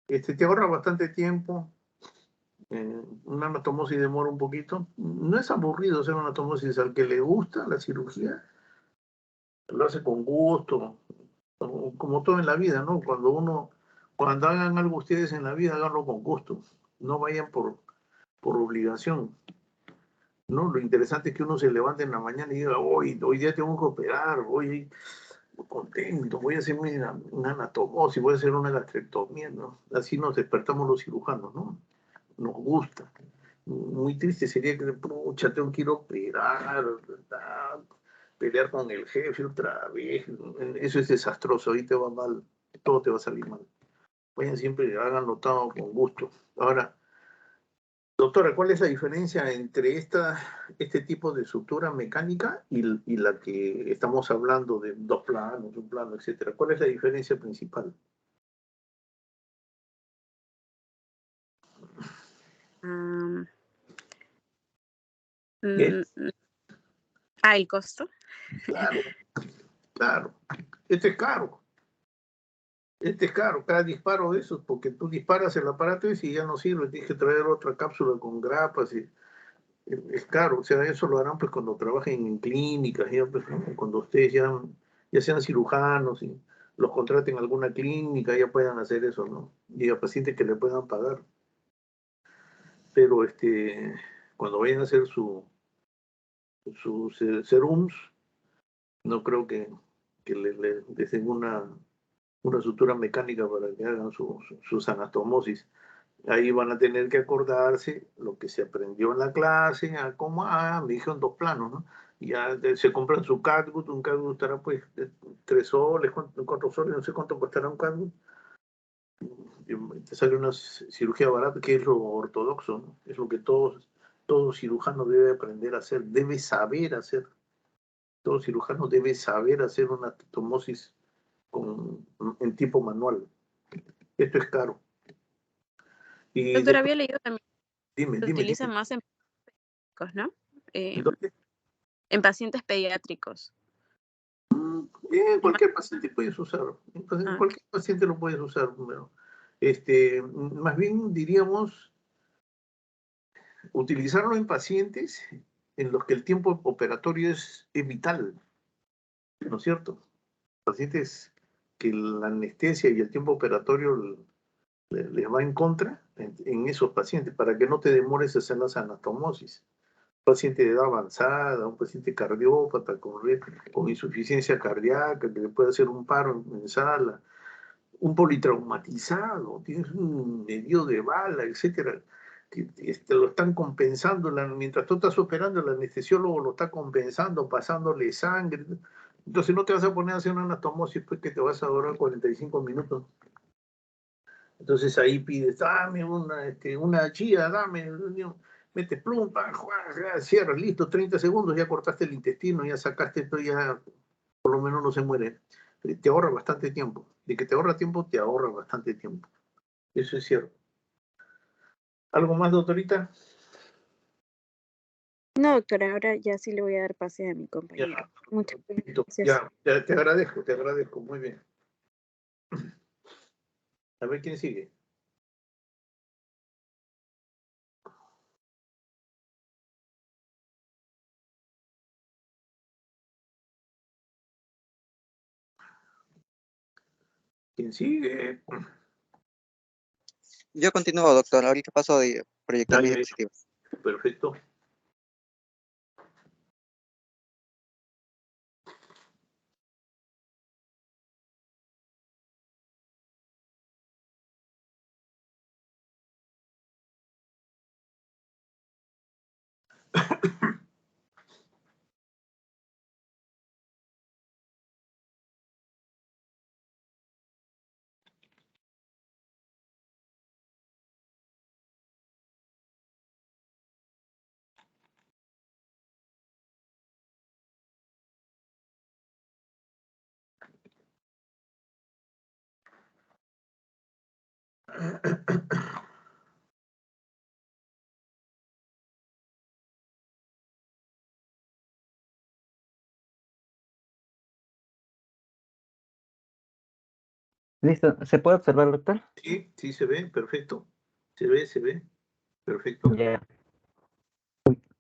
Te ahorra bastante tiempo. Una anatomosis demora un poquito. No es aburrido hacer una anatomosis. Al que le gusta la cirugía, lo hace con gusto, como todo en la vida, ¿no? Cuando hagan algo ustedes en la vida, háganlo con gusto. No vayan por obligación, ¿no? Lo interesante es que uno se levante en la mañana y diga, hoy día tengo que operar, voy contento, voy a hacer una anatomosis, voy a hacer una gastrectomía, ¿no? Así nos despertamos los cirujanos, ¿no? Nos gusta. Muy triste sería que, pucha, tengo que ir a operar, pelear con el jefe otra vez. Eso es desastroso, ahí te va mal, todo te va a salir mal. Vayan siempre, háganlo todo con gusto. Ahora, doctora, ¿cuál es la diferencia entre este tipo de sutura mecánica y la que estamos hablando de 2 planos, un plano, etcétera? ¿Cuál es la diferencia principal? Mm, ¿Qué? el costo. Claro. Este es caro. Cada disparo de esos, porque tú disparas el aparato y ya no sirve, tienes que traer otra cápsula con grapas y es caro. O sea, eso lo harán pues cuando trabajen en clínicas, ya, pues, ¿no? Cuando ustedes ya sean cirujanos y los contraten en alguna clínica, ya puedan hacer eso, ¿no? Y a pacientes que le puedan pagar. Pero cuando vayan a hacer sus serums, no creo que que les den una sutura mecánica para que hagan sus anastomosis. Ahí van a tener que acordarse lo que se aprendió en la clase, me dijeron 2 planos, ¿no? Y ya se compran su catgut, un catgut estará pues 3 soles, 4 soles, no sé cuánto costará un catgut. Te sale una cirugía barata, que es lo ortodoxo, ¿no? Es lo que todo cirujano debe aprender a hacer, debe saber hacer. Todo cirujano debe saber hacer una anastomosis en tipo manual. Esto es caro. Y Doctor, después, había leído también dime, que se utiliza más en pediátricos, ¿no? ¿dónde? En pacientes pediátricos. Cualquier paciente puedes usar. Cualquier paciente lo puedes usar. Pero, más bien diríamos utilizarlo en pacientes en los que el tiempo operatorio es vital, ¿no es cierto? Pacientes que la anestesia y el tiempo operatorio les va en contra en esos pacientes, para que no te demores hacer las anastomosis. Un paciente de edad avanzada, un paciente cardiópata con insuficiencia cardíaca, que le puede hacer un paro en sala, un politraumatizado, tienes un herido de bala, etcétera, que lo están compensando, mientras tú estás operando, el anestesiólogo lo está compensando, pasándole sangre. Entonces no te vas a poner a hacer una anastomosis, pues que te vas a durar 45 minutos. Entonces ahí pides, dame una chía, metes plum, cierras, listo, 30 segundos, ya cortaste el intestino, ya sacaste esto, ya por lo menos no se muere. Te ahorra bastante tiempo. De que te ahorra tiempo, te ahorra bastante tiempo. Eso es cierto. ¿Algo más, doctorita? No, doctora, ahora ya sí le voy a dar pase a mi compañero. Muchas gracias. Ya, te agradezco, muy bien. A ver quién sigue. ¿Quién sigue? Yo continúo, doctor. Ahorita paso de proyectar mis Ya. diapositivas. Perfecto. Listo, ¿se puede observar, doctor? Sí, se ve, perfecto. Se ve, perfecto. Ya.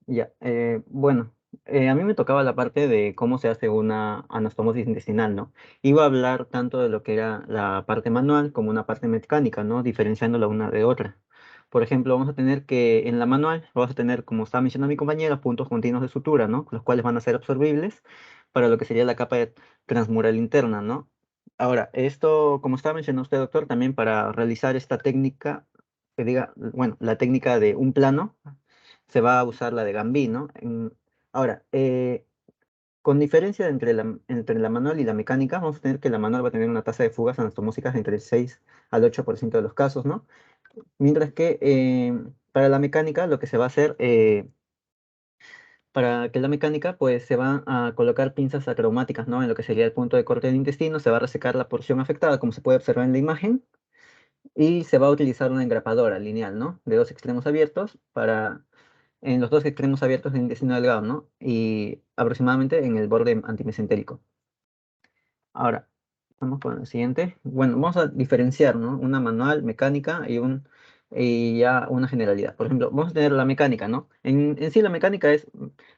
Ya, bueno, a mí me tocaba la parte de cómo se hace una anastomosis intestinal, ¿no? Iba a hablar tanto de lo que era la parte manual como una parte mecánica, ¿no? Diferenciándola una de otra. Por ejemplo, vamos a tener que en la manual, vamos a tener, como estaba mencionando mi compañera, puntos continuos de sutura, ¿no? Los cuales van a ser absorbibles para lo que sería la capa transmural interna, ¿no? Ahora, esto, como estaba mencionando usted, doctor, también para realizar esta técnica, que diga, bueno, la técnica de un plano, se va a usar la de Gambí, ¿no? Ahora, con diferencia entre la manual y la mecánica, vamos a tener que la manual va a tener una tasa de fugas anastomósicas entre el 6 al 8% de los casos, ¿no? Mientras que para la mecánica lo que se va a hacer, para que la mecánica, pues se van a colocar pinzas acromáticas, ¿no? En lo que sería el punto de corte del intestino, se va a resecar la porción afectada, como se puede observar en la imagen, y se va a utilizar una engrapadora lineal, ¿no? De 2 extremos abiertos en los 2 extremos abiertos del intestino delgado, ¿no? Y aproximadamente en el borde antimesentérico. Ahora, vamos con el siguiente. Bueno, vamos a diferenciar, ¿no? Una manual, mecánica y ya una generalidad. Por ejemplo, vamos a tener la mecánica, ¿no? En sí la mecánica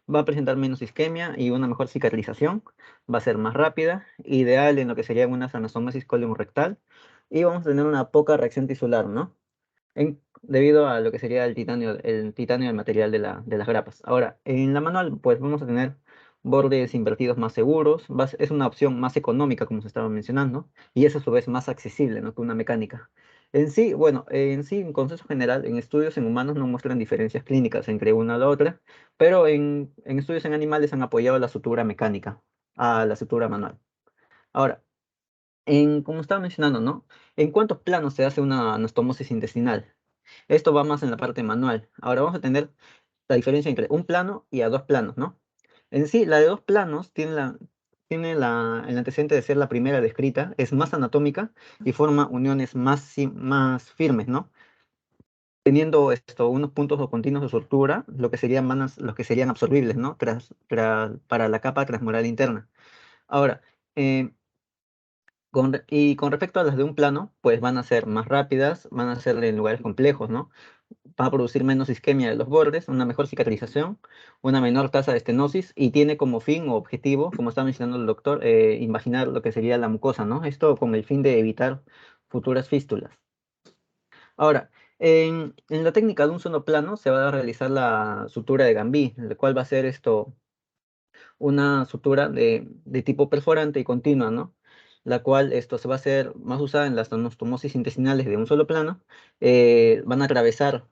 va a presentar menos isquemia y una mejor cicatrización. Va a ser más rápida, ideal en lo que sería una anastomosis colorectal. Y vamos a tener una poca reacción tisular, ¿no? Debido a lo que sería el titanio del material de las grapas. Ahora, en la manual, pues vamos a tener bordes invertidos más seguros, es una opción más económica, como se estaba mencionando, y es a su vez más accesible, ¿no?, que una mecánica. En sí, bueno, en consenso general, en estudios en humanos no muestran diferencias clínicas entre una a la otra, pero en estudios en animales han apoyado la sutura mecánica a la sutura manual. Ahora, como estaba mencionando, ¿no?, ¿en cuántos planos se hace una anastomosis intestinal? Esto va más en la parte manual. Ahora vamos a tener la diferencia entre un plano y a 2 planos, ¿no? En sí, la de 2 planos tiene el antecedente de ser la primera descrita, es más anatómica y forma uniones más firmes, ¿no? Teniendo unos puntos o continuos de sutura, los que serían absorbibles, ¿no?, para la capa transmural interna. Ahora, con respecto a las de un plano, pues van a ser más rápidas, van a ser en lugares complejos, ¿no? Va a producir menos isquemia de los bordes, una mejor cicatrización, una menor tasa de estenosis y tiene como fin o objetivo, como estaba mencionando el doctor, imaginar lo que sería la mucosa, ¿no? Esto con el fin de evitar futuras fístulas. Ahora, en la técnica de un solo plano se va a realizar la sutura de Gambí, la cual va a ser una sutura de tipo perforante y continua, ¿no? La cual se va a hacer más usada en las anastomosis intestinales de un solo plano. Van a atravesar,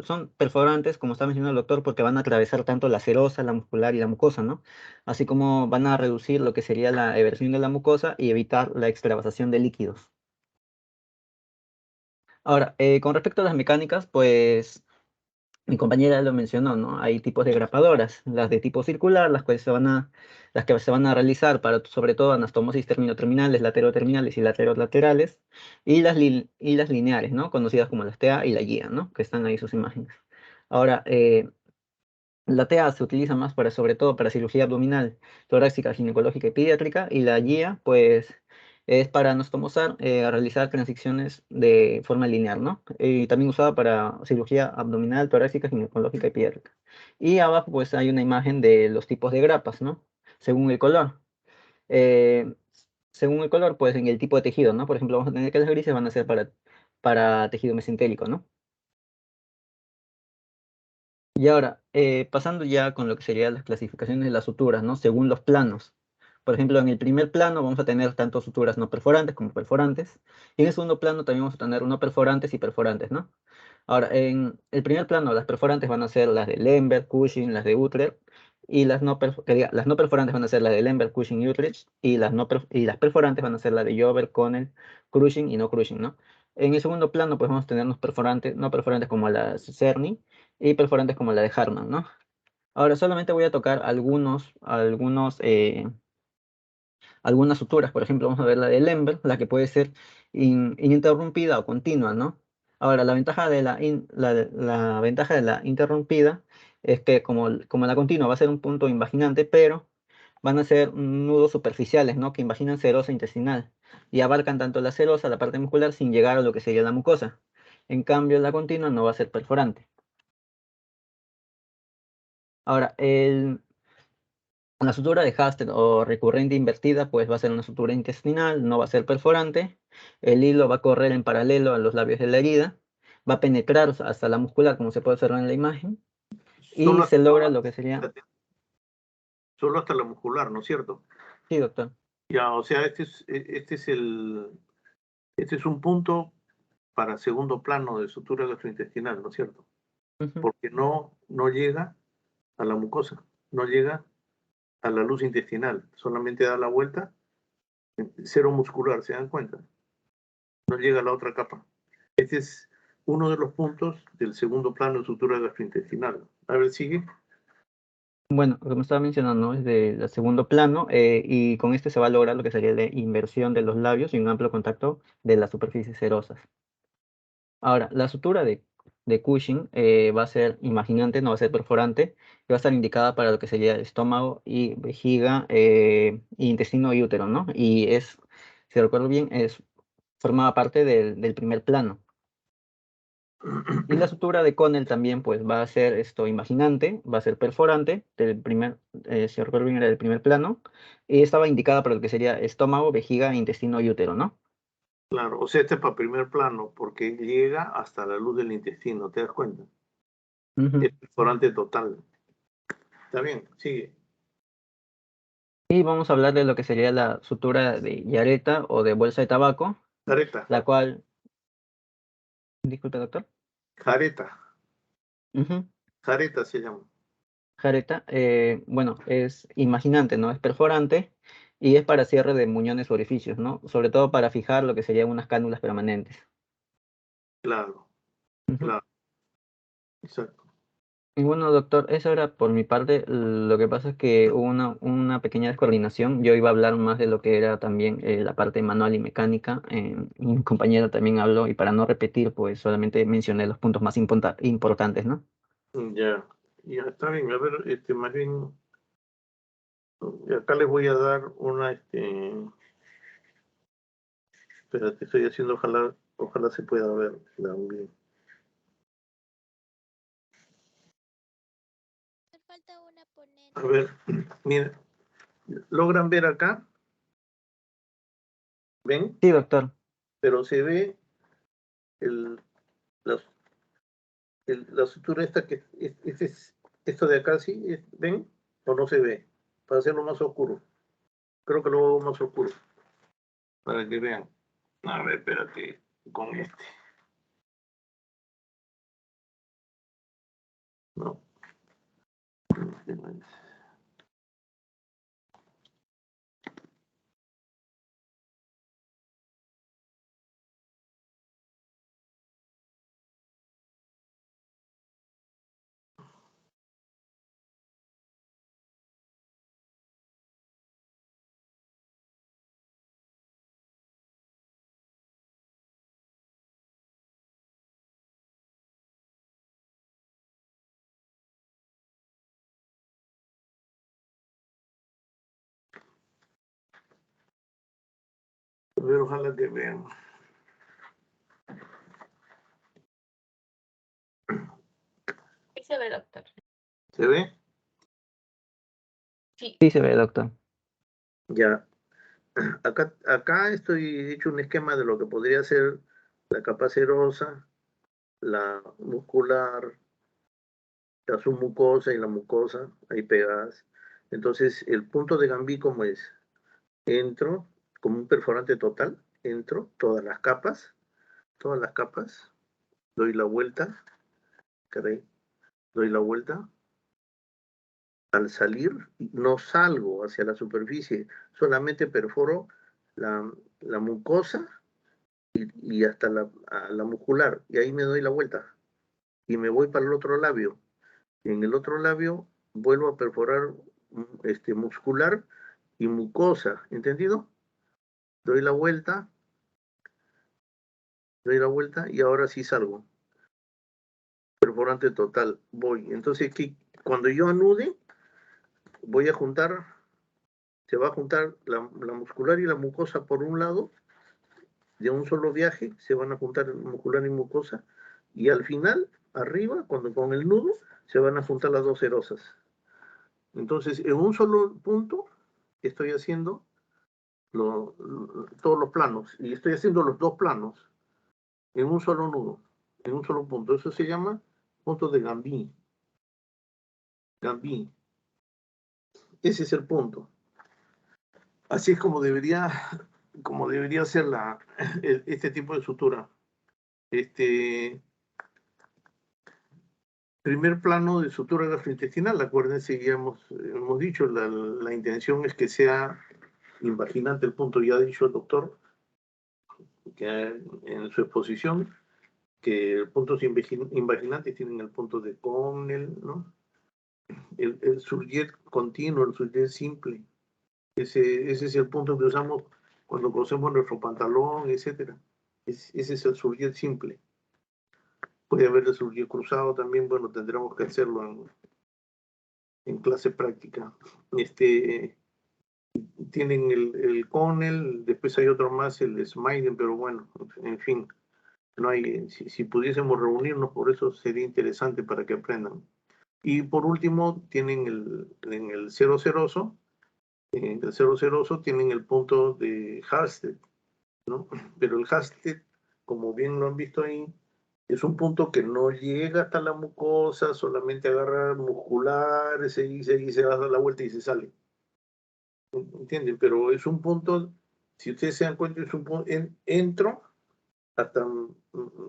son perforantes, como está mencionando el doctor, porque van a atravesar tanto la serosa, la muscular y la mucosa, ¿no? Así como van a reducir lo que sería la eversión de la mucosa y evitar la extravasación de líquidos. Ahora, con respecto a las mecánicas, pues mi compañera lo mencionó, ¿no? Hay tipos de grapadoras, las de tipo circular, las que se van a realizar para, sobre todo, anastomosis terminoterminales, lateroterminales y laterolaterales, y las lineares, ¿no?, conocidas como las TA y la guía, ¿no?, que están ahí sus imágenes. Ahora, la TA se utiliza más sobre todo para cirugía abdominal, torácica, ginecológica y pediátrica, y la guía, pues, es para anastomosar, realizar transiciones de forma lineal, ¿no? Y también usada para cirugía abdominal, torácica, ginecológica y pediátrica. Y abajo, pues, hay una imagen de los tipos de grapas, ¿no? Según el color. Eh, Según el color, pues, en el tipo de tejido, ¿no? Por ejemplo, vamos a tener que las grises van a ser para tejido mesentélico, ¿no? Y ahora, pasando ya con lo que serían las clasificaciones de las suturas, ¿no?, según los planos. Por ejemplo, en el primer plano vamos a tener tanto suturas no perforantes como perforantes. Y en el segundo plano también vamos a tener no perforantes y perforantes, ¿no? Ahora, en el primer plano, las perforantes van a ser las de Lemberg, Cushing, las de Utrecht. Y las no perforantes van a ser las de Lemberg, Cushing y Utrecht. Y las perforantes van a ser las de Jover, Connell, Cushing y no Cushing, ¿no? En el segundo plano, pues vamos a tener no perforantes como las Cerny y perforantes como la de Harman, ¿no? Ahora solamente voy a tocar algunas suturas. Por ejemplo, vamos a ver la de Lemberg, la que puede ser ininterrumpida o continua, ¿no? Ahora, la ventaja de la ventaja de la interrumpida es que como la continua va a ser un punto invaginante, pero van a ser nudos superficiales, ¿no?, que invaginan serosa intestinal y abarcan tanto la serosa, la parte muscular, sin llegar a lo que sería la mucosa. En cambio, la continua no va a ser perforante. Ahora, la sutura de Hastel o recurrente invertida, pues va a ser una sutura intestinal, no va a ser perforante. El hilo va a correr en paralelo a los labios de la herida, va a penetrar hasta la muscular, como se puede observar en la imagen, y se logra lo que sería... Solo hasta la muscular, ¿no es cierto? Sí, doctor. Ya, o sea, este es un punto para segundo plano de sutura gastrointestinal, ¿no es cierto? Porque no llega a la mucosa, no llega a la luz intestinal, solamente da la vuelta, cero muscular, ¿se dan cuenta? No llega a la otra capa. Este es uno de los puntos del segundo plano de sutura gastrointestinal. A ver, sigue. Bueno, como estaba mencionando, es del segundo plano, y con este se va a lograr lo que sería la inversión de los labios y un amplio contacto de las superficies serosas. Ahora, la sutura de Cushing va a ser imaginante, no va a ser perforante, y va a estar indicada para lo que sería el estómago y vejiga, intestino y útero, ¿no? Y si recuerdo bien, formaba parte del primer plano. Y la sutura de Connell también, pues, va a ser imaginante, va a ser perforante, si recuerdo bien, era del primer plano, y estaba indicada para lo que sería estómago, vejiga, intestino y útero, ¿no? Claro, o sea, este es para primer plano, porque llega hasta la luz del intestino, ¿te das cuenta? Es perforante total. Está bien, sigue. Y vamos a hablar de lo que sería la sutura de yareta o de bolsa de tabaco, Jareta, la cual... Disculpe, doctor. jareta, Ujú. jareta se llama. Jareta, bueno, es imaginante, ¿no? Es perforante y es para cierre de muñones o orificios, ¿no? Sobre todo para fijar lo que serían unas cánulas permanentes. Claro, Ujú. claro, exacto. Y bueno, doctor, eso era por mi parte. Lo que pasa es que hubo una pequeña descoordinación. Yo iba a hablar más de lo que era también la parte manual y mecánica. Mi compañero también habló y para no repetir, pues solamente mencioné los puntos más importantes, ¿no? Ya, ya está bien. A ver, más bien, acá les voy a dar una, espérate, estoy haciendo, ojalá se pueda ver también. Falta una ponente. A ver, miren, ¿logran ver acá? ¿Ven? Sí, doctor. Pero se ve el, la, la sutura esta que, esto de acá, ¿sí? ¿Ven? ¿O no se ve? Para hacerlo más oscuro. Creo que lo hago más oscuro. Para que vean. A ver, espérate, con este. No. A ver, ojalá que vean. Sí se ve, doctor. ¿Se ve? Sí. Sí se ve, doctor. Ya. Acá estoy hecho un esquema de lo que podría ser la capa serosa, la muscular, la submucosa y la mucosa, ahí pegadas. Entonces, el punto de Gambí, ¿cómo es? Entro como un perforante total, entro todas las capas, doy la vuelta, caray, doy la vuelta. Al salir, no salgo hacia la superficie, solamente perforo la mucosa y hasta la muscular, y ahí me doy la vuelta y me voy para el otro labio. Y en el otro labio vuelvo a perforar muscular y mucosa, ¿entendido? Doy la vuelta y ahora sí salgo. Perforante total, voy. Entonces, cuando yo anude, voy a juntar, se va a juntar la muscular y la mucosa por un lado, de un solo viaje, se van a juntar muscular y mucosa, y al final, arriba, cuando con el nudo, se van a juntar las dos serosas. Entonces, en un solo punto, estoy haciendo todos los planos, y estoy haciendo los dos planos en un solo nudo, en un solo punto. Eso se llama punto de Gambí. Gambí. Ese es el punto. Así es como debería ser este tipo de sutura. Primer plano de sutura gastrointestinal, acuérdense, ya hemos dicho, la intención es que sea invaginante el punto, ya ha dicho el doctor que en su exposición, que puntos invaginantes tienen el punto de Connell, ¿no? El surjet continuo, el surjet simple, ese es el punto que usamos cuando cosemos nuestro pantalón, etc. Ese es el surjet simple. Puede haber el surjet cruzado también, bueno, tendremos que hacerlo en clase práctica. Tienen el Connell, después hay otro más, el Smiden, pero bueno, en fin, no hay, si pudiésemos reunirnos por eso sería interesante para que aprendan. Y por último, tienen en el cero ceroso tienen el punto de Halsted, ¿no? Pero el Halsted, como bien lo han visto ahí, es un punto que no llega hasta la mucosa, solamente agarra muscular, se va a dar la vuelta y se sale. ¿entienden? Pero es un punto, si ustedes se dan cuenta, es un punto, entro hasta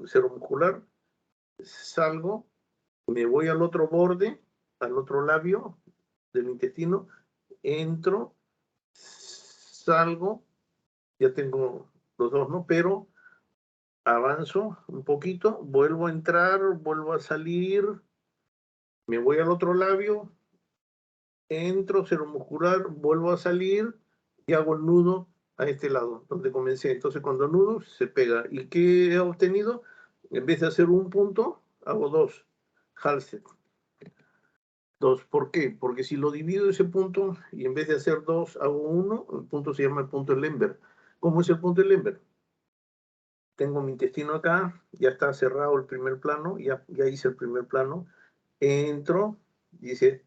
cero muscular, salgo, me voy al otro borde, al otro labio del intestino, entro, salgo, ya tengo los dos, ¿no? Pero avanzo un poquito, vuelvo a entrar, vuelvo a salir, me voy al otro labio, entro, cero muscular, vuelvo a salir y hago el nudo a este lado, donde comencé. Entonces cuando nudo se pega. ¿Y qué he obtenido? En vez de hacer un punto, hago dos. Halsted. Dos. ¿Por qué? Porque si lo divido ese punto y en vez de hacer dos, hago uno, el punto se llama el punto de Lemberg. ¿Cómo es el punto de Lemberg? Tengo mi intestino acá, ya está cerrado el primer plano, ya hice el primer plano. Entro, dice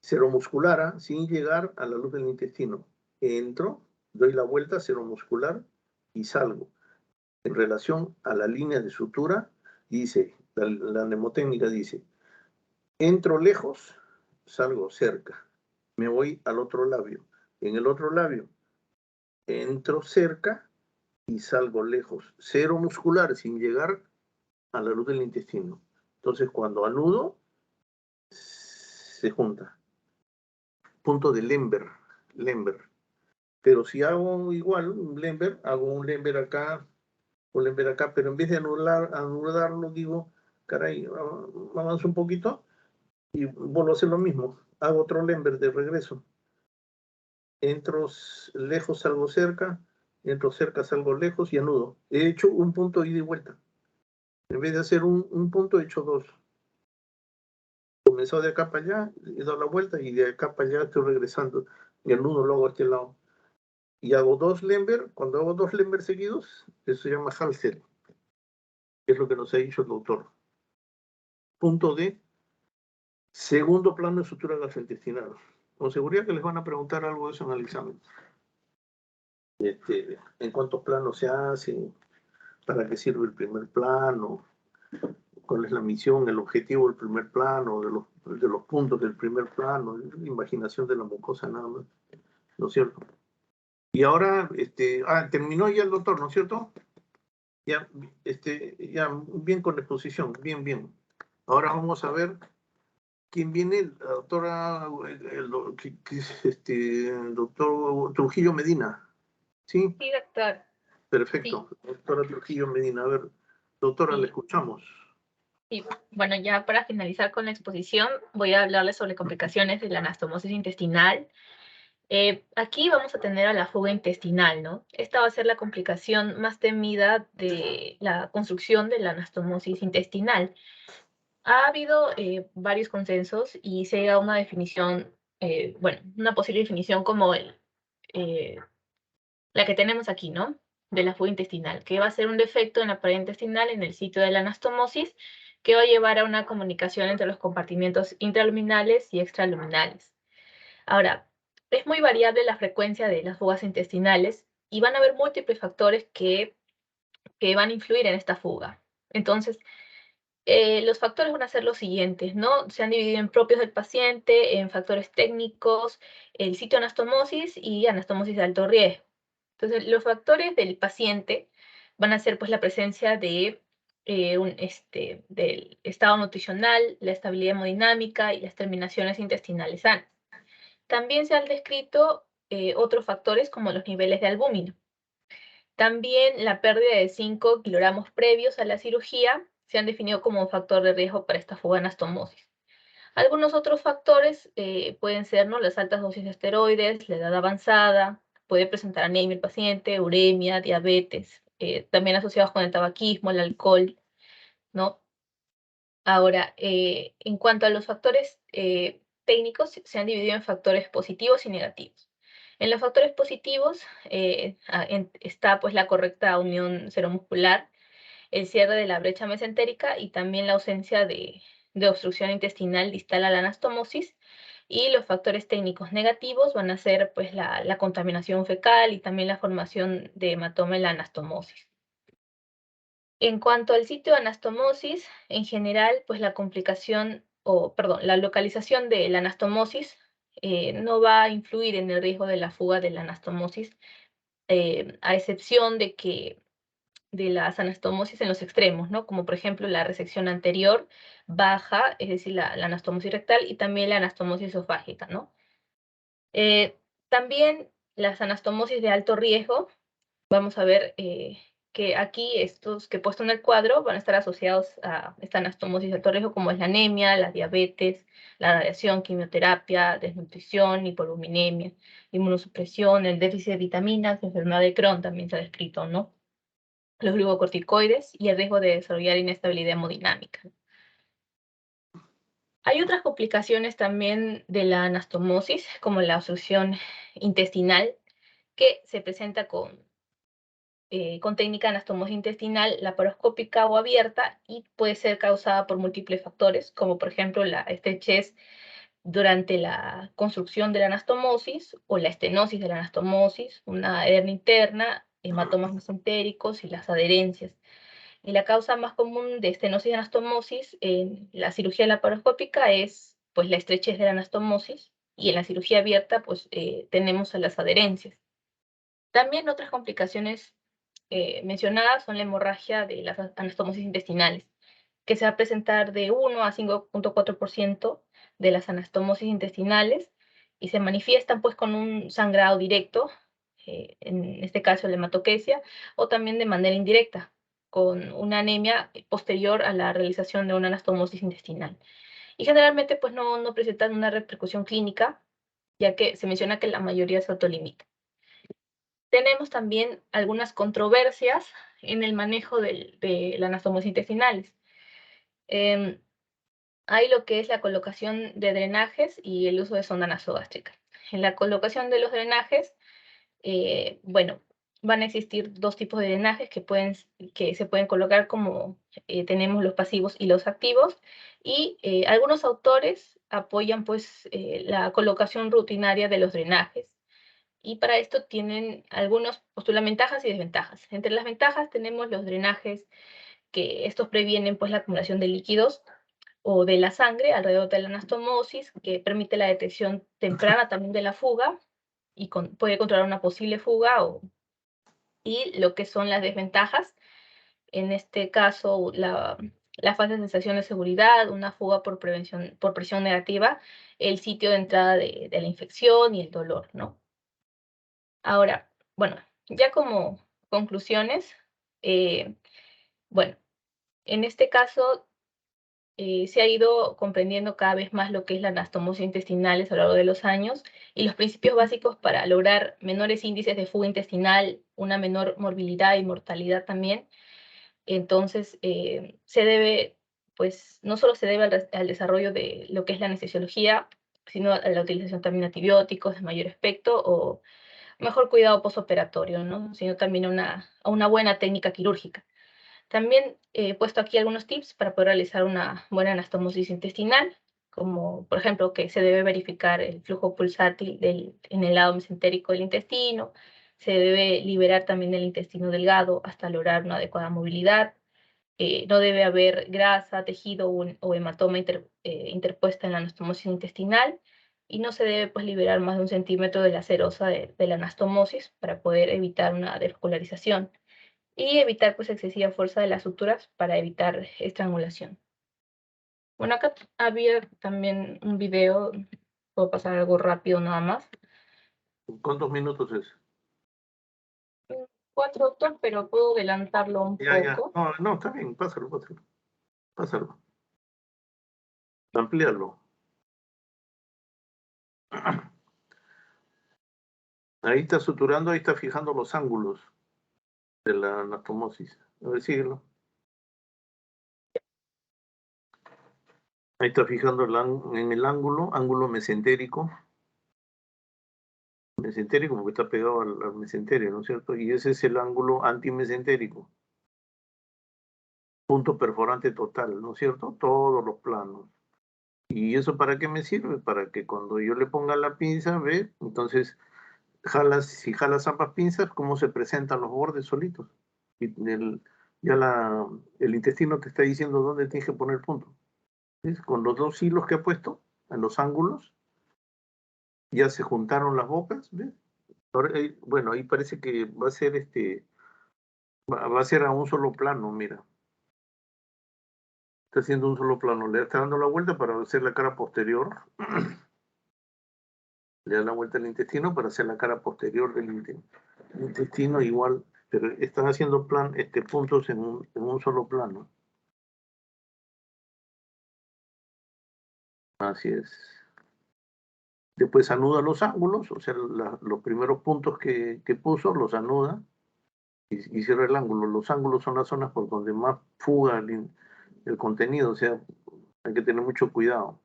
cero muscular, sin llegar a la luz del intestino. Entro, doy la vuelta, cero muscular, y salgo. En relación a la línea de sutura, dice, la mnemotécnica dice, entro lejos, salgo cerca. Me voy al otro labio. En el otro labio, entro cerca y salgo lejos. Cero muscular, sin llegar a la luz del intestino. Entonces, cuando anudo, se junta. Punto de Lemberg. Pero si hago igual un Lemberg, hago un Lemberg acá, pero en vez de anularlo, digo, caray, avanzo un poquito y vuelvo a hacer lo mismo. Hago otro Lemberg de regreso. Entro lejos, salgo cerca, entro cerca, salgo lejos y anudo. He hecho un punto ida y vuelta. En vez de hacer un punto, he hecho dos. Comenzó de acá para allá, he dado la vuelta y de acá para allá estoy regresando. Y el nudo lo hago a este lado. Y hago dos Lemberg. Cuando hago dos Lemberg seguidos, eso se llama Halsted, que es lo que nos ha dicho el doctor. Punto D, segundo plano de sutura gastrointestinal. Con seguridad que les van a preguntar algo de eso en el examen. En cuántos planos se hace, para qué sirve el primer plano, cuál es la misión, el objetivo del primer plano, de los puntos del primer plano, la imaginación de la mucosa nada más, ¿no es cierto? Y ahora, terminó ya el doctor, ¿no es cierto? Ya, ya bien con la exposición, bien. Ahora vamos a ver quién viene, la doctora, el doctor Trujillo Medina. ¿Sí? Sí, doctor. Perfecto. Sí. Doctora Trujillo Medina. A ver, doctora, Sí. le escuchamos. Sí, bueno, ya para finalizar con la exposición, voy a hablarles sobre complicaciones de la anastomosis intestinal. Aquí vamos a tener a la fuga intestinal, ¿no? Esta va a ser la complicación más temida de la construcción de la anastomosis intestinal. Ha habido varios consensos y se llega a una definición, una posible definición como la que tenemos aquí, ¿no? De la fuga intestinal, que va a ser un defecto en la pared intestinal en el sitio de la anastomosis, que va a llevar a una comunicación entre los compartimientos intraluminales y extraluminales. Ahora, es muy variable la frecuencia de las fugas intestinales y van a haber múltiples factores que van a influir en esta fuga. Entonces, los factores van a ser los siguientes, ¿no? Se han dividido en propios del paciente, en factores técnicos, el sitio de anastomosis y anastomosis de alto riesgo. Entonces, los factores del paciente van a ser pues la presencia de del estado nutricional, la estabilidad hemodinámica y las terminaciones intestinales sanas. También se han descrito otros factores como los niveles de albúmina. También la pérdida de 5 kilogramos previos a la cirugía se han definido como un factor de riesgo para esta fuga de anastomosis. Algunos otros factores pueden ser, ¿no?, las altas dosis de esteroides, la edad avanzada, puede presentar anemia el paciente, uremia, diabetes, también asociados con el tabaquismo, el alcohol, ¿no? Ahora, en cuanto a los factores técnicos, se han dividido en factores positivos y negativos. En los factores positivos está pues la correcta unión seromuscular, el cierre de la brecha mesentérica y también la ausencia de obstrucción intestinal distal a la anastomosis. Y los factores técnicos negativos van a ser pues la contaminación fecal y también la formación de hematoma en la anastomosis. En cuanto al sitio de anastomosis, en general, pues la complicación, la localización de la anastomosis no va a influir en el riesgo de la fuga de la anastomosis, a excepción de las anastomosis en los extremos, ¿no? Como por ejemplo la resección anterior baja, es decir, la anastomosis rectal, y también la anastomosis esofágica, ¿no? También las anastomosis de alto riesgo, vamos a ver que aquí estos que he puesto en el cuadro van a estar asociados a esta anastomosis de alto riesgo, como es la anemia, la diabetes, la radiación, quimioterapia, desnutrición, hipovoluminemia, inmunosupresión, el déficit de vitaminas, enfermedad de Crohn también se ha descrito, ¿no? Los glucocorticoides y el riesgo de desarrollar inestabilidad hemodinámica. Hay otras complicaciones también de la anastomosis, como la obstrucción intestinal, que se presenta con técnica de anastomosis intestinal laparoscópica o abierta y puede ser causada por múltiples factores, como por ejemplo la estrechez durante la construcción de la anastomosis o la estenosis de la anastomosis, una hernia interna, hematomas mesentéricos y las adherencias. Y la causa más común de estenosis y anastomosis en la cirugía laparoscópica es pues, la estrechez de la anastomosis, y en la cirugía abierta pues, tenemos a las adherencias. También otras complicaciones mencionadas son la hemorragia de las anastomosis intestinales, que se va a presentar de 1 a 5.4% de las anastomosis intestinales y se manifiestan pues con un sangrado directo, en este caso la hematoquesia, o también de manera indirecta, con una anemia posterior a la realización de una anastomosis intestinal. Y generalmente pues no presentan una repercusión clínica, ya que se menciona que la mayoría se autolimita. Tenemos también algunas controversias en el manejo de las anastomosis intestinales. Hay lo que es la colocación de drenajes y el uso de sonda nasogástrica. En la colocación de los drenajes, bueno, van a existir dos tipos de drenajes que se pueden colocar, como tenemos los pasivos y los activos, y algunos autores apoyan pues la colocación rutinaria de los drenajes. Y para esto postulan ventajas y desventajas. Entre las ventajas tenemos los drenajes, que estos previenen pues la acumulación de líquidos o de la sangre alrededor de la anastomosis, que permite la detección temprana también de la fuga y puede controlar una posible fuga. Y lo que son las desventajas, en este caso la falta de sensación de seguridad, una fuga por presión negativa, el sitio de entrada de la infección y el dolor, ¿no? Ahora, bueno, ya como conclusiones, bueno, en este caso se ha ido comprendiendo cada vez más lo que es la anastomosis intestinal a lo largo de los años, y los principios básicos para lograr menores índices de fuga intestinal, una menor morbilidad y mortalidad también. Entonces, se debe, pues, no solo se debe al desarrollo de lo que es la anestesiología, sino a la utilización también de antibióticos de mayor espectro o mejor cuidado postoperatorio, ¿no? Sino también a una buena técnica quirúrgica. También he puesto aquí algunos tips para poder realizar una buena anastomosis intestinal, como por ejemplo que se debe verificar el flujo pulsátil en el lado mesentérico del intestino, se debe liberar también el intestino delgado hasta lograr una adecuada movilidad, no debe haber grasa, tejido o hematoma interpuesta en la anastomosis intestinal, y no se debe pues, liberar más de 1 centímetro de la serosa de la anastomosis para poder evitar una desvascularización y evitar pues excesiva fuerza de las suturas para evitar estrangulación. Bueno, acá había también un video, puedo pasar algo rápido nada más. ¿Cuántos minutos es? 4, doctor, pero puedo adelantarlo un poco. No, está bien, pásalo. Amplíalo. Ahí está suturando, ahí está fijando los ángulos de la anastomosis. A ver, síguelo. Ahí está fijando en el ángulo mesentérico. Mesentérico porque está pegado al mesenterio, ¿no es cierto? Y ese es el ángulo antimesentérico. Punto perforante total, ¿no es cierto? Todos los planos. ¿Y eso para qué me sirve? Para que cuando yo le ponga la pinza, ¿ve? Entonces, si jalas ambas pinzas, ¿cómo se presentan los bordes solitos? Y el intestino te está diciendo dónde tienes que poner el punto. ¿Ves? Con los dos hilos que ha puesto en los ángulos, Ya se juntaron las bocas, ¿ves? Ahora, bueno, ahí parece que va a ser va a ser a un solo plano, mira. Está haciendo un solo plano, le está dando la vuelta para hacer la cara posterior. Le da la vuelta al intestino para hacer la cara posterior del intestino igual, pero están haciendo puntos en un solo plano. Así es. Después anuda los ángulos, o sea, los primeros puntos que puso los anuda y cierra el ángulo. Los ángulos son las zonas por donde más fuga el contenido, o sea, hay que tener mucho cuidado.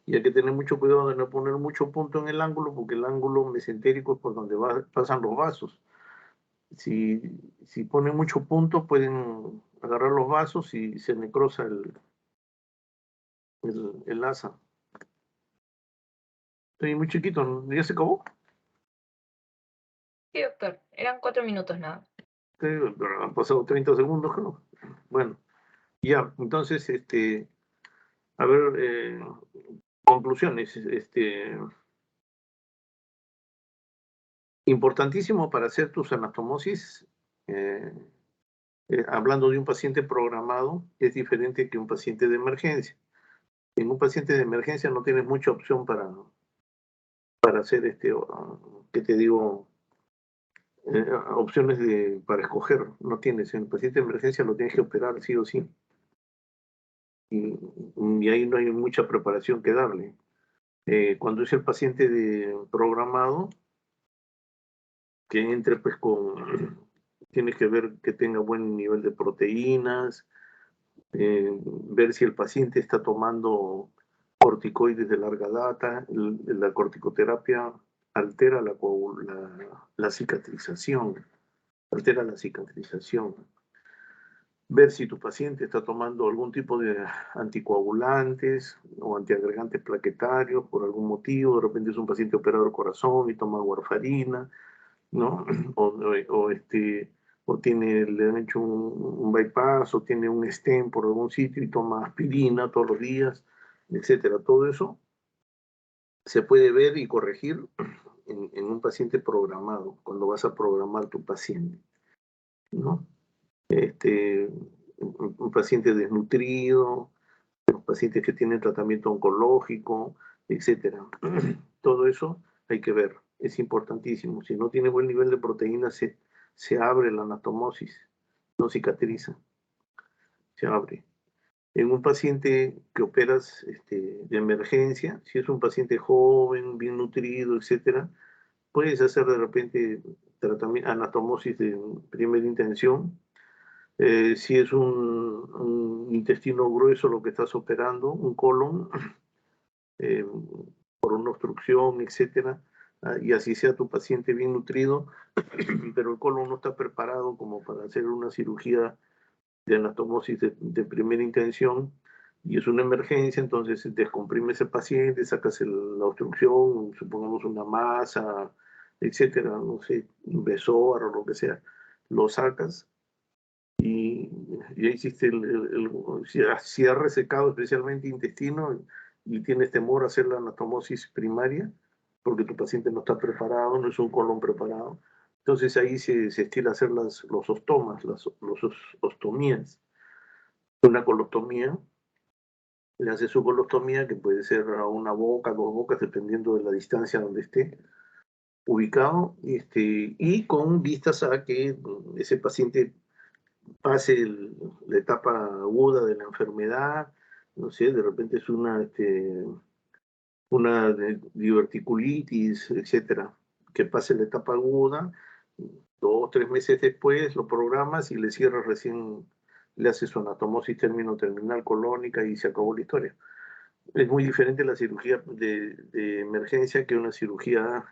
Y hay que tener mucho cuidado de no poner mucho punto en el ángulo, porque el ángulo mesentérico es por donde pasan los vasos. Si ponen mucho punto, pueden agarrar los vasos y se necrosa el asa. Estoy muy chiquito, ¿ya se acabó? Sí, doctor. Eran 4 minutos nada. Pero han pasado 30 segundos, creo. Bueno, ya, entonces, a ver, conclusiones. Importantísimo para hacer tus anastomosis, hablando de un paciente programado, es diferente que un paciente de emergencia. En un paciente de emergencia no tienes mucha opción para hacer, ¿qué te digo? Opciones para escoger. No tienes. En el paciente de emergencia lo tienes que operar sí o sí. Y ahí no hay mucha preparación que darle. Cuando es el paciente programado, que entre pues tienes que ver que tenga buen nivel de proteínas, ver si el paciente está tomando corticoides de larga data. La corticoterapia altera la cicatrización, altera la cicatrización. Ver si tu paciente está tomando algún tipo de anticoagulantes o antiagregantes plaquetarios por algún motivo. De repente es un paciente operado del corazón y toma warfarina, ¿no? O le han hecho un bypass o tiene un stent por algún sitio y toma aspirina todos los días, etcétera. Todo eso se puede ver y corregir en un paciente programado, cuando vas a programar tu paciente, ¿no? Un paciente desnutrido, los pacientes que tienen tratamiento oncológico, etcétera. Todo eso hay que ver, es importantísimo. Si no tiene buen nivel de proteína, se abre la anastomosis, no cicatriza, se abre. En un paciente que operas de emergencia, si es un paciente joven, bien nutrido, etcétera, puedes hacer de repente anastomosis de primera intención. Si es un intestino grueso lo que estás operando, un colon, por una obstrucción, etcétera, y así sea tu paciente bien nutrido, pero el colon no está preparado como para hacer una cirugía de anastomosis de primera intención, y es una emergencia, entonces descomprime ese paciente, sacas la obstrucción, supongamos una masa, etcétera, no sé, un besóar o lo que sea, lo sacas y ya hiciste si ha resecado especialmente intestino y tienes temor a hacer la anastomosis primaria porque tu paciente no está preparado, no es un colon preparado, entonces ahí se estila hacer los ostomas, las ostomías. Una colostomía, le hace su colostomía que puede ser a una boca, 2 bocas, dependiendo de la distancia donde esté ubicado, y con vistas a que ese paciente pase la etapa aguda de la enfermedad, no sé, de repente es una diverticulitis, etcétera, que pase la etapa aguda, 2 o 3 meses después lo programas y le cierras recién, le haces su anastomosis terminal colónica y se acabó la historia. Es muy diferente la cirugía de emergencia que una cirugía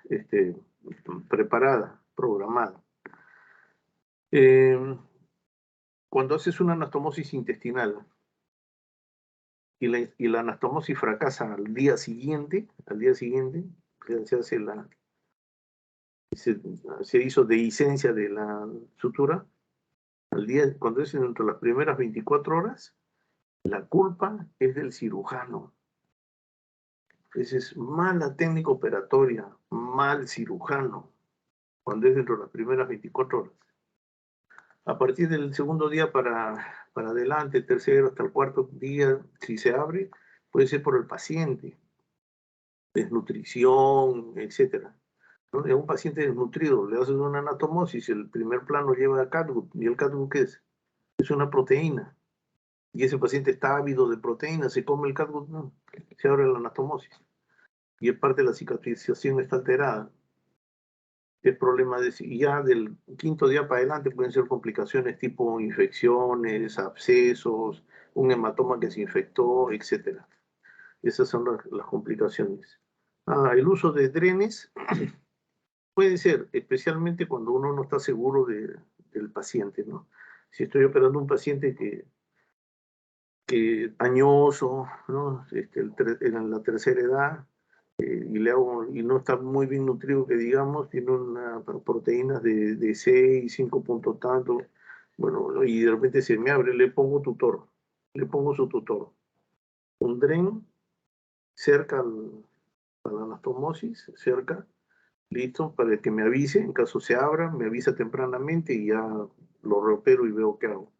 preparada, programada. Cuando haces una anastomosis intestinal y la anastomosis fracasa al día siguiente, se hizo dehiscencia de la sutura, cuando es entre las primeras 24 horas, la culpa es del cirujano. Esa es mala técnica operatoria, mal cirujano, cuando es dentro de las primeras 24 horas. A partir del segundo día para adelante, tercero hasta el cuarto día, si se abre, puede ser por el paciente, desnutrición, etcétera. ¿No? Es un paciente desnutrido, le haces una anatomosis, el primer plano lleva a catgut, ¿y el catgut qué es? Es una proteína. Y ese paciente está ávido de proteína, se come el catgut, no, se abre la anatomosis. Y es parte de la cicatrización está alterada. Es problema de, y ya del quinto día para adelante pueden ser complicaciones tipo infecciones, abscesos, un hematoma que se infectó, etc. Esas son las complicaciones. El uso de drenes puede ser, especialmente cuando uno no está seguro del paciente, ¿no? Si estoy operando un paciente que añoso, ¿no? En la tercera edad, y no está muy bien nutrido, que digamos, tiene una proteínas de 6, 5 puntos tanto, bueno, y de repente se me abre, le pongo tutor, le pongo su tutor. Un dren cerca a la anastomosis, cerca, listo, para que me avise, en caso se abra, me avisa tempranamente y ya lo reopero y veo qué hago.